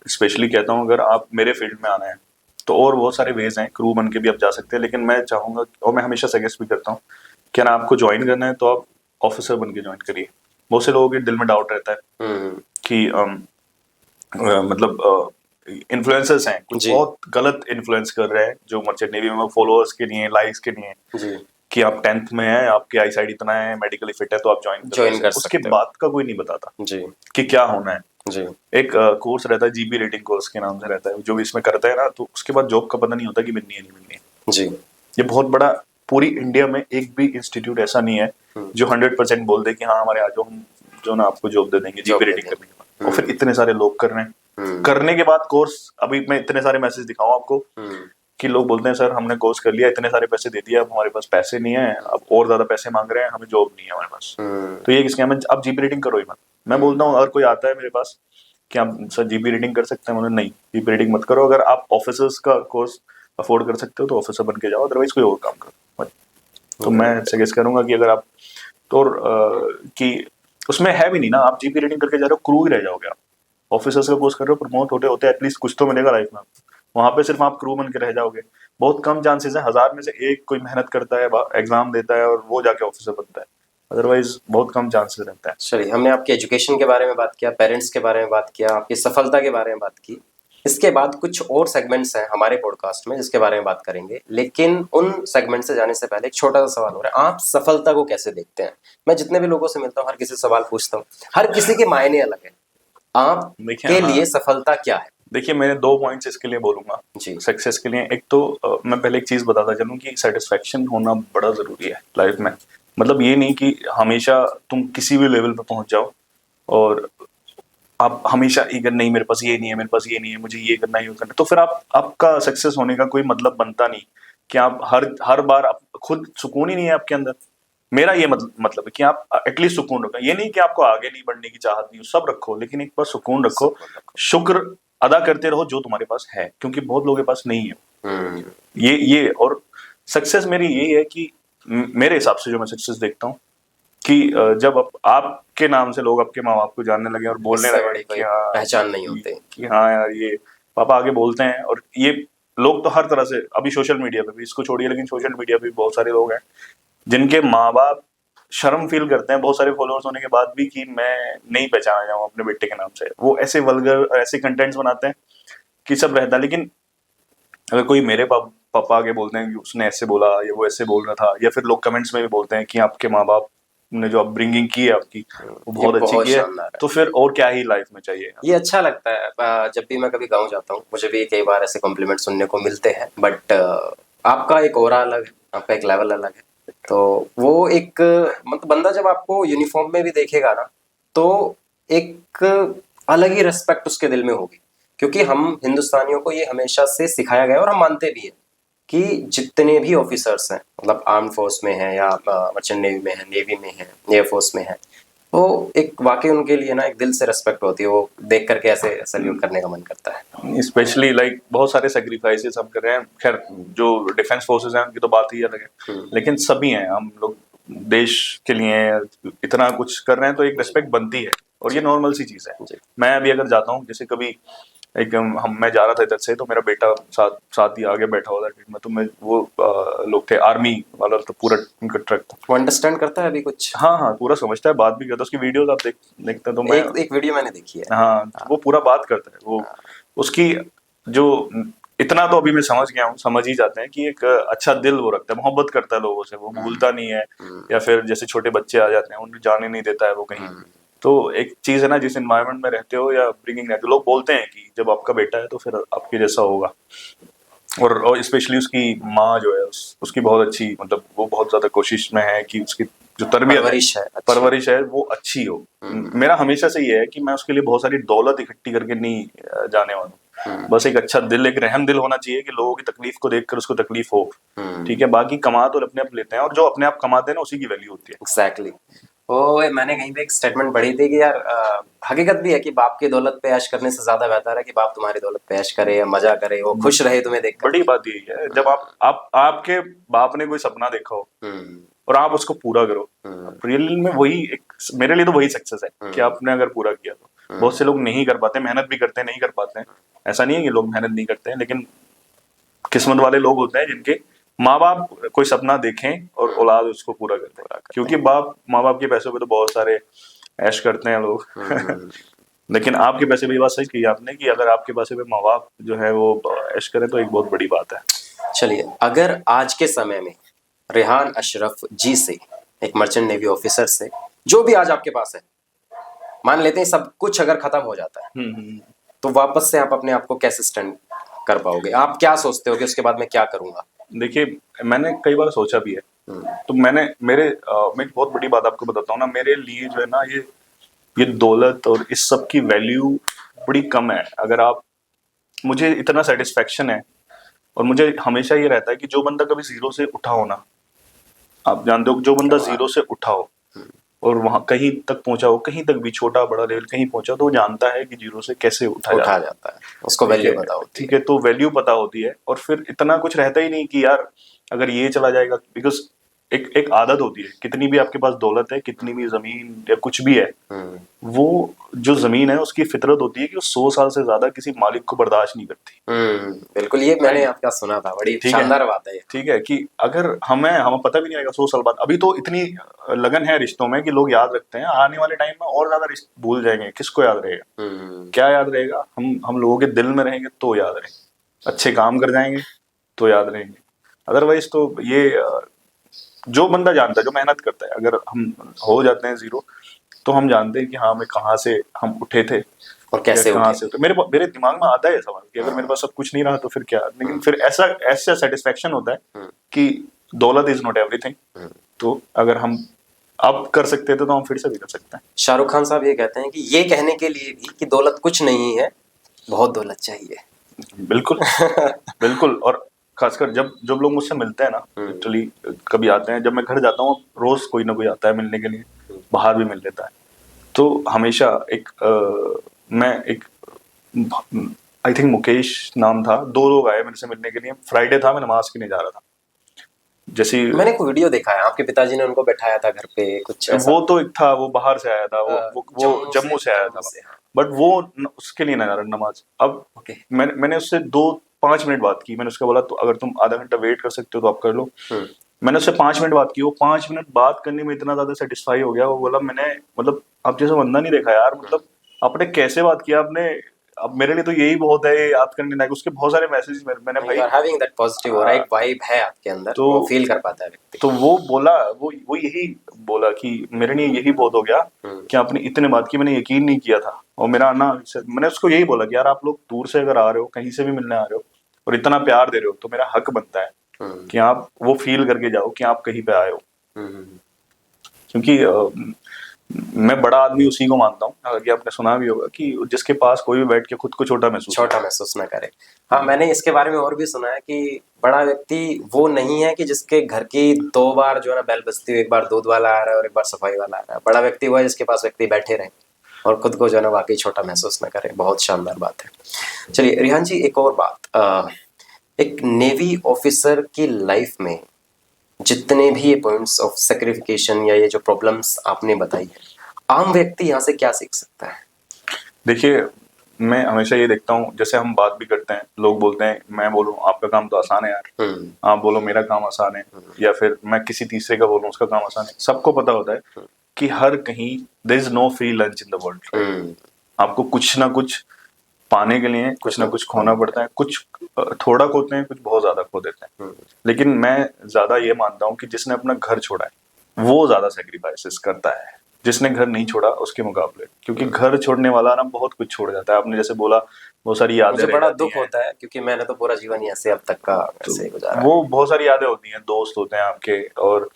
स्पेशली कहता हूँ अगर आप मेरे फील्ड में आना है तो और बहुत सारे वेज हैं, क्रू बन के भी आप जा सकते हैं। लेकिन मैं चाहूंगा और मैं हमेशा सजेस्ट भी करता हूँ कि ना आपको ज्वाइन करना है तो आप ऑफिसर बन के ज्वाइन करिए। बहुत से लोगों के दिल में डाउट रहता है कि मतलब इन्फ्लुएंसर्स हैं, कुछ बहुत गलत इन्फ्लुएंस कर रहे हैं जो मर्चेंट नेवी में, फॉलोअर्स के लिए, लाइक्स के लिए, कि आप 10th में हैं, आपके आई साइड इतना है, मेडिकली फिट है तो आप ज्वाइन कर सकते। उसके बाद का कोई नहीं बताता जी कि क्या होना है जी। एक कोर्स रहता है, जीपी रेटिंग कोर्स के नाम से रहता है, जो भी इसमें करता है ना, तो उसके बाद जॉब का पता नहीं होता कि मिलनी है नहीं मिलनी है जी। ये बहुत बड़ा, पूरी इंडिया में एक भी इंस्टीट्यूट ऐसा नहीं है जो 100% बोल दे कि हाँ हमारे आज हम जो ना आपको जॉब दे देंगे जीपी रेटिंग करने के बाद। और फिर इतने सारे लोग कर रहे हैं, करने के बाद कोर्स, अभी मैं इतने सारे मैसेज दिखाऊं आपको कि लोग बोलते हैं सर हमने कोर्स कर लिया, इतने सारे पैसे दे दिए, अब हमारे पास पैसे नहीं है, अब और ज्यादा पैसे मांग रहे हैं, हमें जॉब नहीं है हमारे पास। तो ये किसके, आप जीपी रेटिंग करो ही मत। मैं बोलता हूँ अगर कोई आता है मेरे पास कि आप सर जीपी रेटिंग कर सकते हैं, नहीं, जीपी रेटिंग मत करो। अगर आप ऑफिसर्स का कोर्स अफोर्ड कर सकते हो तो ऑफिसर बन के जाओ, अदरवाइज कोई और काम करो। तो मैं सजेस्ट करूंगा कि अगर आप तो कि उसमें है भी नहीं ना, आप जीपी रेटिंग करके जा रहे हो, क्रू ही रह जाओगे। आप ऑफिसर्स का कोर्स कर रहे हो, प्रमोट होते होते एटलीस्ट कुछ तो मिलेगा लाइफ में, वहां पे सिर्फ आप क्रू बन के रह जाओगे। बहुत कम चांसेस है, 1000 में से एक कोई मेहनत करता है, एग्जाम देता है और वो जाके ऑफिसर बनता है, अदरवाइज बहुत कम चांसेस रहता है। चलिए, हमने आपके एजुकेशन के बारे में बात किया, पेरेंट्स के बारे में बात किया, आपकी सफलता के बारे में बात की। इसके बाद कुछ और सेगमेंट्स हैं हमारे पॉडकास्ट में जिसके बारे में बात करेंगे, लेकिन उन सेगमेंट से जाने से पहले एक छोटा सा सवाल हो रहा है, आप सफलता को कैसे देखते हैं? मैं जितने भी लोगों से मिलता हूँ हर किसी से सवाल पूछता हूँ, हर किसी के मायने अलग है। आप के लिए सफलता क्या है? देखिए, मैंने 2 पॉइंट्स इसके लिए बोलूंगा जी सक्सेस के लिए। एक तो मैं पहले एक चीज बताता चलूं कि सेटिस्फैक्शन होना बड़ा जरूरी है लाइफ में। मतलब ये नहीं कि हमेशा तुम किसी भी लेवल पे पहुंच जाओ और आप हमेशा ईगर, नहीं मेरे पास ये नहीं है, मेरे पास ये नहीं है, मुझे ये करना है, ये करना है, तो फिर आप आपका सक्सेस होने का कोई मतलब बनता नहीं कि आप हर बार आप खुद सुकून ही नहीं है आपके अंदर। मेरा ये मतलब है कि आप एटलीस्ट सुकून रखो। ये नहीं कि आपको आगे नहीं बढ़ने की चाहत नहीं हो, सब रखो, लेकिन एक बार सुकून रखो, शुक्र अदा करते रहो जो तुम्हारे पास है, क्योंकि बहुत लोगों के पास नहीं है। ये और सक्सेस मेरी यही है कि मेरे हिसाब से जो मैं सक्सेस देखता हूँ कि जब आपके नाम से लोग आपके माँ बाप को जानने लगे और बोलने इससे लगे बड़ी कोई कि हाँ पहचान नहीं होती। कि हाँ यार ये पापा आगे बोलते हैं। और ये लोग तो हर तरह से, अभी सोशल मीडिया पे भी, इसको छोड़िए, लेकिन सोशल मीडिया पे भी बहुत सारे लोग हैं जिनके माँ बाप शर्म फील करते हैं बहुत सारे फॉलोअर्स होने के बाद भी कि मैं नहीं पहचाना जाऊँ अपने बेटे के नाम से। वो ऐसे वल्गर, ऐसे कंटेंट्स बनाते हैं कि सब रहता है। लेकिन अगर कोई मेरे पापा आगे बोलते हैं कि उसने ऐसे बोला या वो ऐसे बोल रहा था, या फिर लोग कमेंट्स में भी बोलते हैं कि आपके माँ बाप ने जो अपब्रिंगिंग की है आपकी वो बहुत अच्छी की है, तो फिर और क्या ही लाइफ में चाहिए। ये अच्छा लगता है। जब भी मैं कभी गाँव जाता हूँ मुझे भी कई बार ऐसे कॉम्प्लीमेंट सुनने को मिलते हैं, बट आपका एक ओरा अलग है, आपका एक लेवल अलग है। तो वो एक मतलब बंदा जब आपको यूनिफॉर्म में भी देखेगा ना, तो एक अलग ही रेस्पेक्ट उसके दिल में होगी, क्योंकि हम हिंदुस्तानियों को ये हमेशा से सिखाया गया और हम मानते भी हैं कि जितने भी ऑफिसर्स हैं, मतलब आर्म फोर्स में हैं या मर्चेंट नेवी में है, नेवी में है, एयरफोर्स में है, तो एक वाकई उनके लिए ना एक दिल से रेस्पेक्ट होती है। वो देख करके ऐसे सल्यूट करने का मन करता है। स्पेशली लाइक बहुत सारे सेक्रीफाइसेस हम कर रहे हैं। खैर जो डिफेंस फोर्सेस हैं उनकी तो बात ही अलग है, लेकिन सभी हैं, हम लोग देश के लिए इतना कुछ कर रहे हैं तो एक रिस्पेक्ट बनती है, और ये नॉर्मल सी चीज है। मैं अभी अगर जाता हूँ, जैसे कभी एक मैं जा रहा था इधर से, तो मेरा बेटा साथ ही आगे बैठा हुआ था, तो मैं वो लोग थे आर्मी वाला, तो पूरा उनका ट्रक था। वो अंडरस्टैंड करता है अभी कुछ? हाँ हाँ, पूरा समझता है, बात भी करता है, उसकी वीडियोस आप देखते हैं तो मैं एक वीडियो मैंने देखी है। हाँ, वो पूरा बात करता है। वो उसकी जो इतना तो अभी मैं समझ गया हूँ, समझ ही जाते हैं कि एक अच्छा दिल वो रखता है, मोहब्बत करता है लोगों से, वो भूलता नहीं है। या फिर जैसे छोटे बच्चे आ जाते हैं उन्हें जाने नहीं देता है वो कहीं। तो एक चीज है ना, जिस एनवायरनमेंट में रहते हो या ब्रिंगिंग रहते हो, लोग बोलते हैं कि जब आपका बेटा है तो फिर आपके जैसा होगा। और स्पेशली उसकी माँ जो है उसकी बहुत अच्छी, मतलब वो बहुत ज्यादा कोशिश में है कि उसकी जो तरबियत परवरिश है वो अच्छी हो। मेरा हमेशा से ये है कि मैं उसके लिए बहुत सारी दौलत इकट्ठी करके नहीं जाने वाला। बस एक अच्छा दिल, एक रहम दिल होना चाहिए कि लोगों की तकलीफ को देखकर उसको तकलीफ हो। ठीक है, बाकी कमा तो अपने आप लेते हैं, और जो अपने आप कमाते हैं ना उसी की वैल्यू होती है। एग्जैक्टली। वो मैंने कहीं पे एक स्टेटमेंट पढ़ी थी कि यार हकीकत भी है कि बाप की दौलत पे ऐश करने से ज्यादा बेहतर है कि बाप तुम्हारी दौलत पे ऐश करे या मजा करे, वो खुश रहे तुम्हें देख। बड़ी बात यही है, जब आपके बाप ने कोई सपना देखा हो और आप उसको पूरा करो, रियल में वही एक, मेरे लिए तो वही सक्सेस है कि आपने अगर पूरा किया तो। बहुत से लोग नहीं कर पाते, मेहनत भी करते हैं, नहीं कर पाते हैं। ऐसा नहीं है कि लोग मेहनत नहीं करते हैं, लेकिन किस्मत वाले लोग होते हैं जिनके माँ बाप कोई सपना देखें और औलाद उसको पूरा करते हैं। क्योंकि माँ बाप के पैसों पे तो बहुत सारे ऐश करते हैं लोग लेकिन आपके पैसे भी, बात सही कही आपने कि अगर आपके पैसे पे माँ बाप जो है वो ऐश करें तो एक बहुत बड़ी बात है। चलिए, अगर आज के समय में रेहान अशरफ जी से, एक मर्चेंट नेवी ऑफिसर से, जो भी आज आपके पास है, मान लेते हैं सब कुछ अगर खत्म हो जाता है, तो वापस से आप अपने आप को कैसे स्टैंड कर पाओगे? आप क्या सोचते हो कि उसके बाद मैं क्या करूंगा? देखिए, मैंने कई बार सोचा भी है। तो मैं एक बहुत बड़ी बात आपको बताता हूँ ना, मेरे लिए जो है ना, ये दौलत और इस सब की वैल्यू बड़ी कम है। अगर आप, मुझे इतना सेटिस्फेक्शन है, और मुझे हमेशा ये रहता है कि जो बंदा कभी जीरो से उठा हो ना, आप जानते हो, जो बंदा जीरो से उठा हो और वहां कहीं तक पहुंचा हो, कहीं तक भी छोटा बड़ा लेवल कहीं पहुंचा, तो वो जानता है कि जीरो से कैसे उठा जाता है। उसको वैल्यू पता होती है। ठीक है, तो वैल्यू पता होती है, और फिर इतना कुछ रहता ही नहीं कि यार अगर ये चला जाएगा, बिकॉज एक आदत होती है, कितनी भी आपके पास दौलत है, कितनी भी जमीन या कुछ भी है, वो जो जमीन है उसकी फितरत होती है कि वो 100 साल से ज्यादा किसी मालिक को बर्दाश्त नहीं करती। बिल्कुल, ये मैंने आपका सुना था, बड़ी शानदार बात है ये। ठीक है, कि अगर हमें पता भी नहीं आएगा 100 साल बाद। अभी तो इतनी लगन है रिश्तों में कि लोग याद रखते हैं, आने वाले टाइम में और ज्यादा रिश्ते भूल जाएंगे। किसको याद रहेगा? क्या याद रहेगा? हम लोगों के दिल में रहेंगे तो याद रहेंगे, अच्छे काम कर जाएंगे तो याद रहेंगे। अदरवाइज तो ये जो बंदा जानता है, जो मेहनत करता है, अगर हम हो जाते हैं जीरो, तो हम जानते हैं कि हाँ, हमें कहाँ से हम उठे थे और कैसे कहाँ से उठे। मेरे दिमाग में आता है सवाल कि अगर मेरे पास सब कुछ नहीं रहा तो फिर क्या। लेकिन फिर ऐसा सेटिस्फेक्शन होता है कि दौलत इज नॉट एवरीथिंग। तो अगर हम अब कर सकते थे तो हम फिर से भी कर सकते हैं। शाहरुख खान साहब ये कहते हैं कि ये कहने के लिए भी कि दौलत कुछ नहीं है, बहुत दौलत चाहिए। बिल्कुल बिल्कुल। और खासकर जब जब लोग मुझसे मिलते हैं ना, लिटरली कभी आते हैं, जब मैं घर जाता हूँ रोज कोई ना कोई आता है मिलने के लिए, बाहर भी मिल लेता है, तो हमेशा मैं एक आई थिंक मुकेश नाम था, 2 लोग आए मेरे से मिलने के लिए। फ्राइडे था, मैं नमाज के लिए जा रहा था। जैसे मैंने एक वीडियो देखा है, आपके पिताजी ने उनको बैठाया था घर पे, कुछ ऐसा। वो तो एक था, वो बाहर से आया था, वो जम्मू से आया था, से, हाँ। बट वो उसके लिए ना नमाज। अब ओके। मैंने उससे 2-5 मिनट बात की। मैंने उसको बोला तो अगर तुम आधा घंटा वेट कर सकते हो तो आप कर लो। मैंने उससे 5 मिनट बात की। वो 5 मिनट बात करने में इतना ज्यादा सेटिस्फाई हो गया, वो बोला मैंने मतलब आप जैसा बंदा नहीं देखा यार, मतलब आपने कैसे बात किया आपने, अब मेरे लिए तो यही बहुत है ये याद करने लायक। उसके बहुत सारे मैसेज मैंने यू भाई, आर हैविंग दैट पॉजिटिव और एक वाइब है आपके अंदर, तो वो फील कर पाता है व्यक्ति। तो वो बोला, वो यही बोला कि मेरे लिए यही बहुत हो गया कि आपने इतने बात की, मैंने यकीन नहीं किया था। और मेरा आना, मैंने उसको यही बोला कि यार आप लोग दूर से अगर आ रहे हो, कहीं से भी मिलने आ रहे हो और इतना प्यार दे रहे हो, तो मेरा हक बनता है कि आप वो फील करके जाओ कि आप कहीं पे आए हो। क्योंकि मैं बड़ा आदमी उसी को मानता हूँ, कि आपने सुना भी होगा कि जिसके पास कोई भी बैठ के खुद को छोटा महसूस ना करे। हाँ, मैंने इसके बारे में और भी सुना है कि बड़ा व्यक्ति वो नहीं है कि जिसके घर की 2 बार जो है ना बेल बजती हुई, एक बार दूध वाला आ रहा है और एक बार सफाई वाला आ रहा है। बड़ा व्यक्ति वो है जिसके पास व्यक्ति बैठे रहे और खुद को जो है ना वाकई छोटा महसूस ना करे। बहुत शानदार बात है। चलिए रिहान जी, एक और बात, एक नेवी ऑफिसर की लाइफ में जितने भी ये पॉइंट्स ऑफ सेक्रिफिकेशन या ये जो प्रॉब्लम्स आपने बताई है, आम व्यक्ति यहाँ से क्या सीख सकता है? देखिए, मैं हमेशा ये देखता हूँ, जैसे हम बात भी करते हैं, लोग बोलते हैं, मैं बोलूँ आपका काम तो आसान है यार, आप बोलो मेरा काम आसान है, या फिर मैं किसी तीसरे का बोलूँ उसका काम आसान है। सबको पता होता है कि हर कहीं there is no free lunch in the world. आपको कुछ ना कुछ पाने के लिए कुछ ना कुछ खोना पड़ता है। कुछ थोड़ा खोते हैं, कुछ बहुत ज्यादा खो देते हैं। लेकिन मैं ज्यादा ये मानता हूँ कि जिसने अपना घर छोड़ा है वो ज्यादा सेक्रीफाइसेस करता है जिसने घर नहीं छोड़ा उसके मुकाबले। क्योंकि घर छोड़ने वाला ना बहुत कुछ छोड़ जाता है। आपने जैसे बोला बहुत सारी यादें, मुझे बड़ा दुख होता है क्योंकि मैंने तो पूरा जीवन ही ऐसे अब तक का ऐसे ही गुजारा है। वो बहुत सारी यादें होती हैं, दोस्त होते हैं आपके, और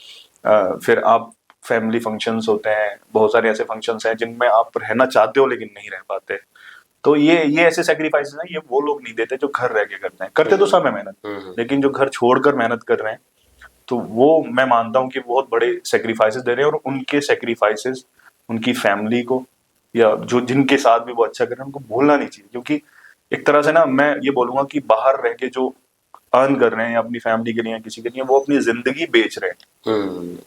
फिर आप फैमिली फंक्शंस होते हैं, बहुत सारे ऐसे फंक्शंस हैं जिनमें आप रहना चाहते हो लेकिन नहीं रह पाते। तो ये ऐसे सेक्रीफाइसेस हैं, ये वो लोग नहीं देते जो घर रह के करते हैं। करते तो सब है मेहनत, लेकिन जो घर छोड़कर मेहनत कर रहे हैं, तो वो मैं मानता हूँ कि बहुत बड़े सेक्रीफाइसेस दे रहे हैं। और उनके सेक्रीफाइसेस उनकी फैमिली को या जो जिनके साथ भी वो अच्छा कर रहे हैं उनको भूलना नहीं चाहिए। क्योंकि एक तरह से ना मैं ये बोलूंगा कि बाहर रह के जो अर्न कर रहे हैं अपनी फैमिली के लिए, किसी के लिए, वो अपनी जिंदगी बेच रहे हैं।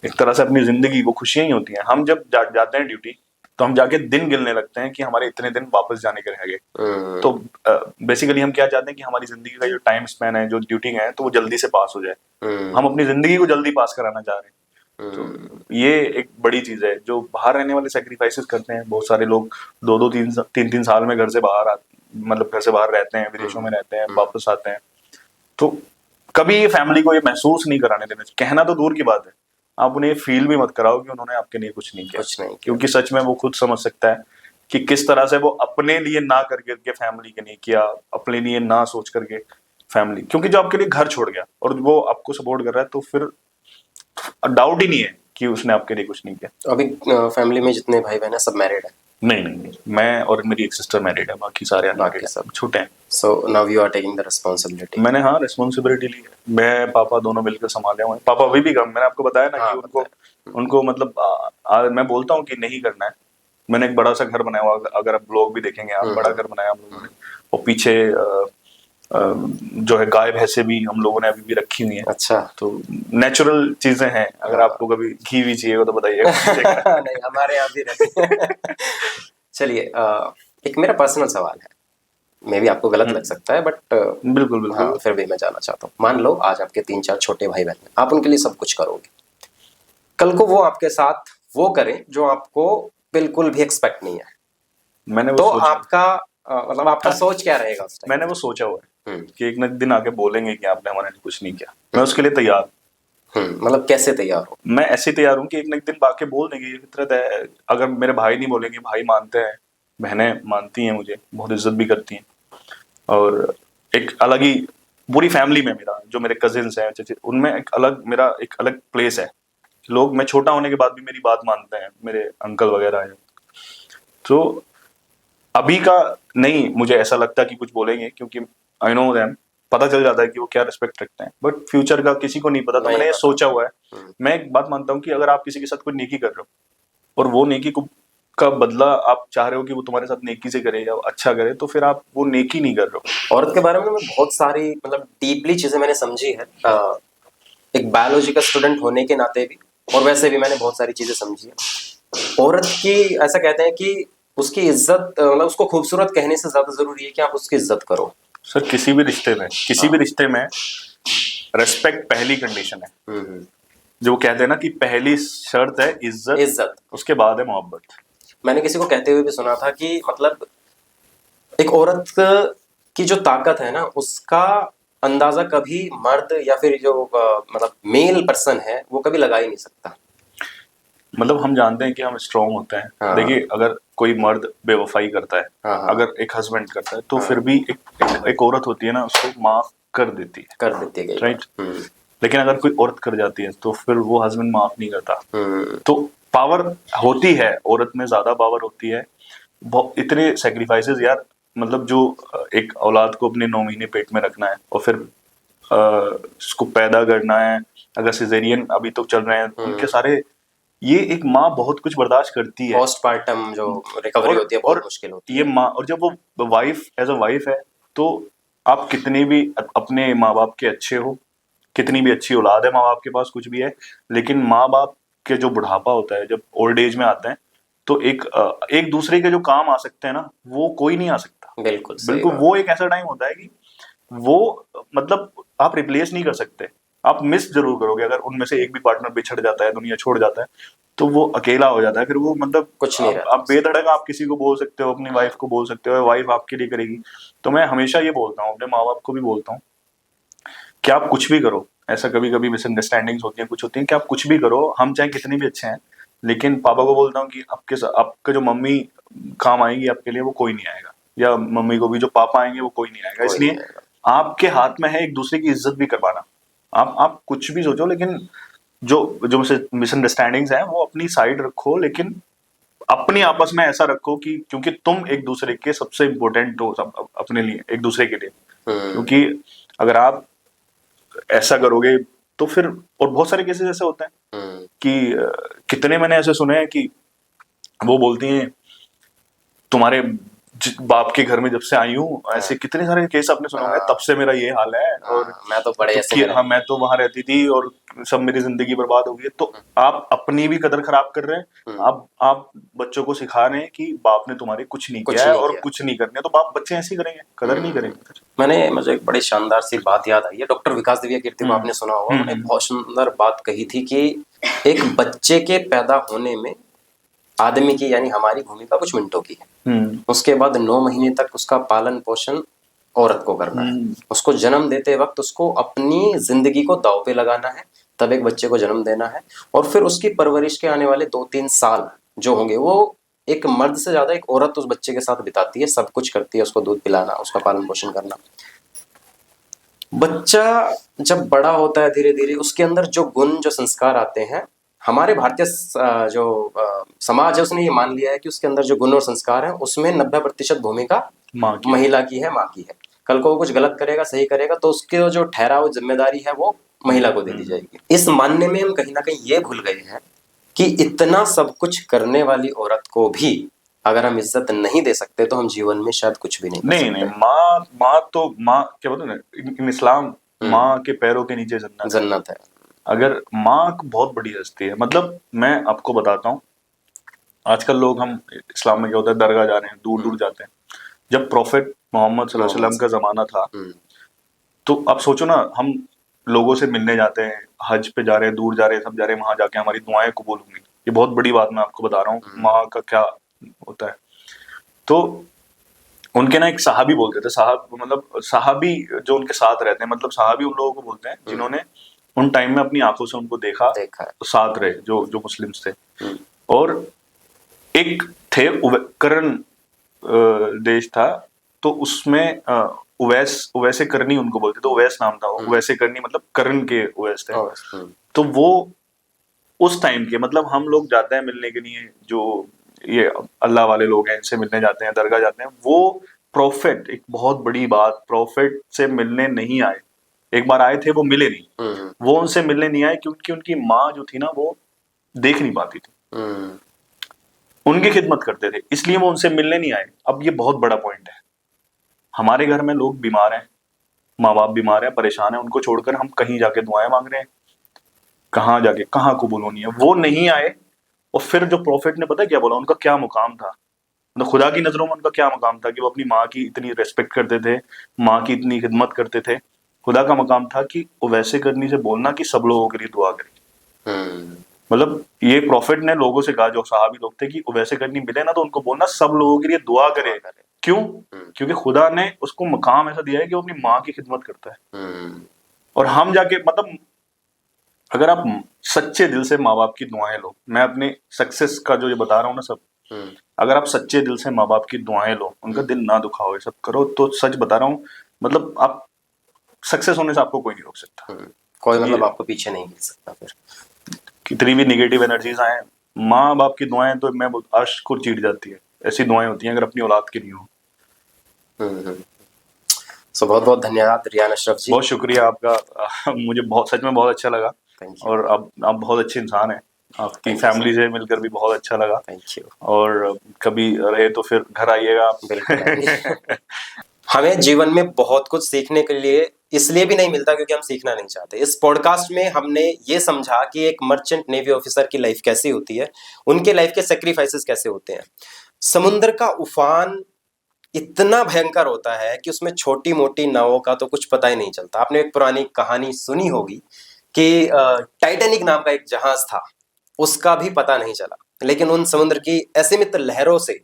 एक तरह से अपनी जिंदगी, वो खुशियां ही होती हैं। हम जब जाते हैं ड्यूटी तो हम जाके दिन गिनने लगते हैं कि हमारे इतने दिन वापस जाने के रह गए। तो बेसिकली हम क्या चाहते हैं कि हमारी जिंदगी का जो टाइम स्पेन है, जो ड्यूटी है, तो वो जल्दी से पास हो जाए। हम अपनी जिंदगी को जल्दी पास कराना चाह रहे हैं। तो ये एक बड़ी चीज है जो बाहर रहने वाले सेक्रीफाइसेस करते हैं। बहुत सारे लोग 2-2 3-3 साल में घर से बाहर मतलब घर से बाहर रहते हैं, विदेशों में रहते हैं, वापस आते हैं। तो कभी ये फैमिली को ये महसूस नहीं कराने देना। कहना तो दूर की बात है, आप उन्हें फील भी मत कराओ कि उन्होंने आपके लिए कुछ नहीं किया। क्योंकि सच में वो खुद समझ सकता है कि किस तरह से वो अपने लिए ना करके फैमिली के लिए किया, अपने लिए ना सोच करके फैमिली। क्योंकि जो आपके लिए घर छोड़ गया और वो आपको सपोर्ट कर रहा है, तो फिर डाउट ही नहीं है कि उसने आपके लिए कुछ नहीं किया। अभी फैमिली में जितने भाई बहन है सब मैरिड है? नहीं, मैं और मेरी एक सिस्टर मैरिड है, बाकी सारे बाकी सब छोटे हैं। So now you are taking the responsibility. मैंने हाँ रिस्पांसिबिलिटी ली है। मैं पापा दोनों मिलकर संभाले हुए हैं। पापा अभी भी काम, मैंने आपको बताया ना कि उनको मतलब मैं बोलता हूँ कि नहीं करना है। मैंने एक बड़ा सा घर बनाया हुआ, अगर आप ब्लॉग भी देखेंगे, आप बड़ा घर बनाया हम लोगों ने। और पीछे जो है गाय भैंसे भी हम लोगों ने अभी भी रखी हुई है। अच्छा, तो नेचुरल चीजें हैं। अगर आपको कभी घी भी चाहिए तो बताइएगा। नहीं, हमारे यहाँ भी रहती है। चलिए, एक मेरा पर्सनल सवाल है, मे भी आपको गलत लग सकता है, बट बिल्कुल हाँ, फिर भी मैं जानना चाहता हूँ। मान लो आज आपके 3-4 छोटे भाई बहन हैं, आप उनके लिए सब कुछ करोगे। कल को वो आपके साथ वो करें जो आपको बिल्कुल भी एक्सपेक्ट नहीं है, मैंने वो तो आपका मतलब आपका सोच क्या रहेगा उस टाइम? मैंने वो सोचा हुआ है कि एक न दिन आके बोलेंगे कि आपने हमारे लिए कुछ नहीं किया। मैं उसके लिए तैयार हूँ। मतलब कैसे तैयार हो? मैं ऐसे तैयार हूँ कि एक न दिन आके बोल देंगे, ये फितरत है। अगर मेरे भाई नहीं बोलेंगे, भाई मानते हैं, बहनें मानती हैं, मुझे बहुत इज्जत भी करती हैं, और एक अलग ही पूरी फैमिली में मेरा जो मेरे कजिन्स हैं, उनमें एक अलग मेरा एक अलग प्लेस है लोग, मैं छोटा होने के बाद भी मेरी बात मानते हैं, मेरे अंकल वगैरह हैं। तो अभी का नहीं मुझे ऐसा लगता कि कुछ बोलेंगे, क्योंकि आई नो देम, पता चल जाता है कि वो क्या रिस्पेक्ट रखते हैं, बट फ्यूचर का किसी को नहीं पता। तो नहीं मैंने ये पता। सोचा हुआ है। मैं एक बात मानता हूँ कि अगर आप किसी के साथ कोई नेकी कर रहे हो और वो नेकी को का बदला आप चाह रहे हो कि वो तुम्हारे साथ नेकी से करे या अच्छा करे, तो फिर आप वो नेकी नहीं कर रहे हो। औरत के बारे में मैं बहुत सारी मतलब डीपली चीजें मैंने समझी है, एक बायोलॉजी का स्टूडेंट होने के नाते भी, और वैसे भी मैंने बहुत सारी चीजें समझी है। औरत की, ऐसा कहते हैं कि उसकी इज्जत, मतलब उसको खूबसूरत कहने से ज्यादा जरूरी है कि आप उसकी इज्जत करो। सर किसी भी रिश्ते में, किसी भी रिश्ते में रेस्पेक्ट पहली कंडीशन है। जो वो कहते हैं ना कि पहली शर्त है इज्जत, इज्जत, उसके बाद है मोहब्बत। मैंने किसी को कहते हुए भी सुना था कि मतलब एक औरत की जो ताकत है ना, उसका अंदाजा कभी मर्द या फिर जो मतलब मेल पर्सन है वो कभी लगा ही नहीं सकता। मतलब हम जानते हैं कि हम स्ट्रांग होते हैं। हाँ। देखिए, अगर कोई मर्द बेवफाई करता है, हाँ, हाँ। अगर एक हस्बैंड करता है, तो हाँ। फिर भी एक औरत होती है ना, उसको माफ कर देती है, कर देती है कई राइट। बार। लेकिन अगर कोई औरत कर जाती है तो फिर वो हस्बैंड माफ नहीं करता। हम्म। तो पावर होती है औरत में, ज्यादा पावर होती है। इतने सेक्रीफाइसेस यार, मतलब जो एक औलाद को अपने 9 महीने पेट में रखना है और फिर उसको पैदा करना है, अगर सिजेरियन अभी तो चल रहे हैं उनके सारे, ये एक माँ बहुत कुछ बर्दाश्त करती है। पोस्टमार्टम जो रिकवरी होती है बहुत मुश्किल होती ये है। माँ, और जब वो वाइफ एज अ वाइफ है, तो आप कितने भी अपने माँ बाप के अच्छे हो, कितनी भी अच्छी औलाद है माँ बाप के पास, कुछ भी है, लेकिन माँ बाप के जो बुढ़ापा होता है, जब ओल्ड एज में आते हैं, तो एक दूसरे के जो काम आ सकते हैं ना, वो कोई नहीं आ सकता। बिल्कुल सही बिल्कुल, बात। वो एक ऐसा टाइम होता है कि वो, मतलब आप रिप्लेस नहीं कर सकते। आप मिस जरूर करोगे, अगर उनमें से एक भी पार्टनर बिछड़ जाता है, दुनिया छोड़ जाता है, तो वो अकेला हो जाता है। फिर वो मतलब कुछ नहीं रहता आप बेधड़क आप किसी को बोल सकते हो, अपनी वाइफ को बोल सकते हो, वाइफ आपके लिए करेगी। तो मैं हमेशा ये बोलता हूँ, अपने माँ बाप को भी बोलता हूँ कि आप कुछ भी करो। ऐसा कभी कभी मिसअंडरस्टैंडिंग्स होती हैं, कुछ होती हैं, कि आप कुछ भी करो, हम चाहे कितने भी अच्छे हैं, लेकिन पापा को बोलता हूँ कि आपके जो मम्मी काम आएगी आपके लिए, वो कोई नहीं आएगा, या मम्मी को भी जो पापा आएंगे वो कोई नहीं आएगा। कोई नहीं इसलिए आएगा। आपके हाथ में है एक दूसरे की इज्जत भी करवाना। आप कुछ भी सोचो, लेकिन जो जो मिसअंडरस्टैंडिंग्स हैं वो अपनी साइड रखो, लेकिन अपनी आपस में ऐसा रखो कि, क्योंकि तुम एक दूसरे के सबसे इम्पोर्टेंट हो, अपने लिए, एक दूसरे के लिए। क्योंकि अगर आप ऐसा करोगे तो फिर, और बहुत सारे केसेस ऐसे होते हैं कि कितने मैंने ऐसे सुने हैं कि वो बोलती हैं तुम्हारे बाप के घर में जब से आई हूँ, ऐसे कितने सारे केस आपने सुने होंगे, तब से मेरा ये हाल है, और मैं तो बड़े ऐसे में हाँ, मैं तो वहां रहती थी और सब मेरी जिंदगी बर्बाद हो गई। तो आप अपनी भी कदर खराब कर रहे हैं। आप बच्चों को सिखा रहे हैं कि बाप ने तुम्हारे कुछ नहीं कुछ किया है नहीं और किया। कुछ नहीं करने, तो बाप बच्चे ऐसे ही करेंगे, कदर नहीं करेंगे। मुझे एक बड़ी शानदार सी बात याद आई है, डॉक्टर विकास दिव्या कीर्ति को आपने सुना होगा, उन्होंने बहुत सुंदर बात कही थी कि एक बच्चे के पैदा होने में आदमी की यानी हमारी भूमिका कुछ मिनटों की है। उसके बाद 9 महीने तक उसका पालन पोषण औरत को करना है। उसको जन्म देते वक्त उसको अपनी जिंदगी को दांव पे लगाना है, तब एक बच्चे को जन्म देना है। और फिर उसकी परवरिश के आने वाले 2-3 साल जो होंगे, वो एक मर्द से ज्यादा एक औरत उस बच्चे के साथ बिताती है, सब कुछ करती है, उसको दूध पिलाना, उसका पालन पोषण करना। बच्चा जब बड़ा होता है धीरे धीरे, उसके अंदर जो गुण जो संस्कार आते हैं, हमारे भारतीय जो समाज है उसने ये मान लिया है कि उसके अंदर जो गुण और संस्कार है उसमें 90% भूमिका महिला की है, माँ की है। कल को वो कुछ गलत करेगा, सही करेगा, तो उसके जो ठहराव जिम्मेदारी है वो महिला को दे दी जाएगी। इस मानने में हम कहीं ना कहीं ये भूल गए हैं कि इतना सब कुछ करने वाली औरत को भी अगर हम इज्जत नहीं दे सकते तो हम जीवन में शायद कुछ भी नहीं कर सकते। नहीं, माँ क्या बोलते हैं ना, इन इस्लाम, माँ के पैरों के नीचे जन्नत है। अगर माँ बहुत बड़ी हस्ती है, मतलब मैं आपको बताता हूँ, आजकल लोग, हम इस्लाम में क्या होता है, दरगाह जा रहे हैं, दूर दूर जाते हैं। जब प्रॉफिट मोहम्मद सल्लल्लाहु अलैहि वसल्लम का जमाना था, तो आप सोचो ना, हम लोगों से मिलने जाते हैं, हज पे जा रहे हैं, दूर जा रहे हैं, सब जा रहे हैं, वहां जाके हमारी दुआएं कबूल होंगी। ये बहुत बड़ी बात मैं आपको बता रहा हूँ, माँ का क्या होता है। तो उनके ना एक सहाबी बोलते थे, मतलब सहाबी जो उनके साथ रहते हैं, मतलब सहाबी उन लोगों को बोलते हैं जिन्होंने उन टाइम में अपनी आंखों से उनको देखा है, तो साथ रहे, जो मुस्लिम्स थे। और एक थे करण देश था, तो उसमें उवैसे करनी उनको बोलते थे, उवैस नाम था, उवैसे करनी मतलब करण के उवैस थे। तो वो उस टाइम के, मतलब हम लोग जाते हैं मिलने के लिए, जो ये अल्लाह वाले लोग हैं इनसे मिलने जाते हैं, दरगाह जाते हैं, वो प्रॉफिट, एक बहुत बड़ी बात, प्रॉफिट से मिलने नहीं आए। एक बार आए थे, वो मिले नहीं। वो उनसे मिलने नहीं आए क्योंकि उनकी माँ जो थी ना, वो देख नहीं पाती थी, उनकी खिदमत करते थे, इसलिए वो उनसे मिलने नहीं आए। अब ये बहुत बड़ा पॉइंट है, हमारे घर में लोग बीमार हैं, माँ बाप बीमार हैं, परेशान हैं, उनको छोड़कर हम कहीं जाके दुआएं मांग रहे हैं, कहाँ जाके कहाँ कबूल होनी है। वो नहीं आए, और फिर जो प्रॉफिट ने पता है क्या बोला, उनका क्या मुकाम था, मतलब खुदा की नजरों में उनका क्या मुकाम था कि वो अपनी माँ की इतनी रेस्पेक्ट करते थे, माँ की इतनी खिदमत करते थे। खुदा का मकाम था कि वो वैसे करनी से बोलना कि सब लोगों के लिए दुआ करें। मतलब ये प्रॉफिट ने लोगों से कहा, जो सहाबी लोग थे, कि वैसे करनी मिले ना तो उनको बोलना सब लोगों के लिए दुआ करे। क्यों? क्योंकि खुदा ने उसको मकाम ऐसा दिया है कि वो अपनी माँ की खिदमत करता है। और हम जाके, मतलब अगर आप सच्चे दिल से माँ बाप की दुआएं लो, मैं अपने सक्सेस का जो ये बता रहा हूँ ना सब, अगर आप सच्चे दिल से माँ बाप की दुआएं लो, उनका दिल ना दुखाओ, ये सब करो, तो सच बता रहा हूँ, मतलब आप सक्सेस होने से आपको कोई नहीं रोक सकता। कोई मतलब आपको पीछे नहीं मिल सकता। फिर कितनी भी निगेटिव एनर्जीज आए, माँ बाप की दुआएं तो मैं अर्श को चीर जाती है, ऐसी दुआएं होती हैं अगर अपनी औलाद की नहीं हो। सो बहुत बहुत धन्यवाद रियान अशरफ जी। बहुत शुक्रिया आपका, मुझे बहुत, सच में बहुत अच्छा लगा। और आप बहुत अच्छे इंसान हैं, आपकी फैमिली से मिलकर भी बहुत अच्छा लगा। Thank you. और कभी रहे तो फिर घर आइएगा आप। बिल्कुल। हमें जीवन में बहुत कुछ सीखने के लिए इसलिए भी नहीं मिलता क्योंकि हम सीखना नहीं चाहते। इस पॉडकास्ट में हमने ये समझा कि एक मर्चेंट नेवी ऑफिसर की लाइफ कैसी होती है, उनके लाइफ के सेक्रीफाइसेस कैसे होते हैं। समुद्र का उफान इतना भयंकर होता है कि उसमें छोटी मोटी नावों का तो कुछ पता ही नहीं चलता। आपने एक पुरानी कहानी सुनी होगी कि टाइटैनिक नाम का एक जहाज था, उसका भी पता नहीं चला, लेकिन उन समुद्र की असीमित लहरों से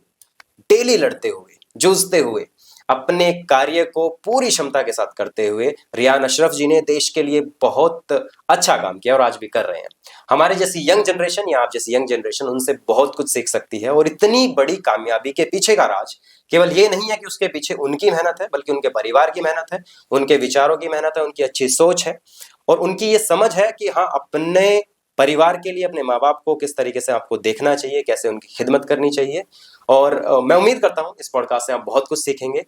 डेली लड़ते हुए, जूझते हुए, अपने कार्य को पूरी क्षमता के साथ करते हुए रियान अशरफ जी ने देश के लिए बहुत अच्छा काम किया और आज भी कर रहे हैं। हमारे जैसी यंग जनरेशन या आप जैसी यंग जनरेशन उनसे बहुत कुछ सीख सकती है। और इतनी बड़ी कामयाबी के पीछे का राज केवल ये नहीं है कि उसके पीछे उनकी मेहनत है, बल्कि उनके परिवार की मेहनत है, उनके विचारों की मेहनत है, उनकी अच्छी सोच है और उनकी ये समझ है कि हाँ, अपने परिवार के लिए अपने माँ बाप को किस तरीके से आपको देखना चाहिए, कैसे उनकी खिदमत करनी चाहिए। और मैं उम्मीद करता हूँ इस पॉडकास्ट से आप बहुत कुछ सीखेंगे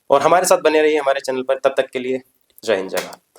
और हमारे साथ बने रहिए हमारे चैनल पर। तब तक के लिए जय हिंद, जय भारत।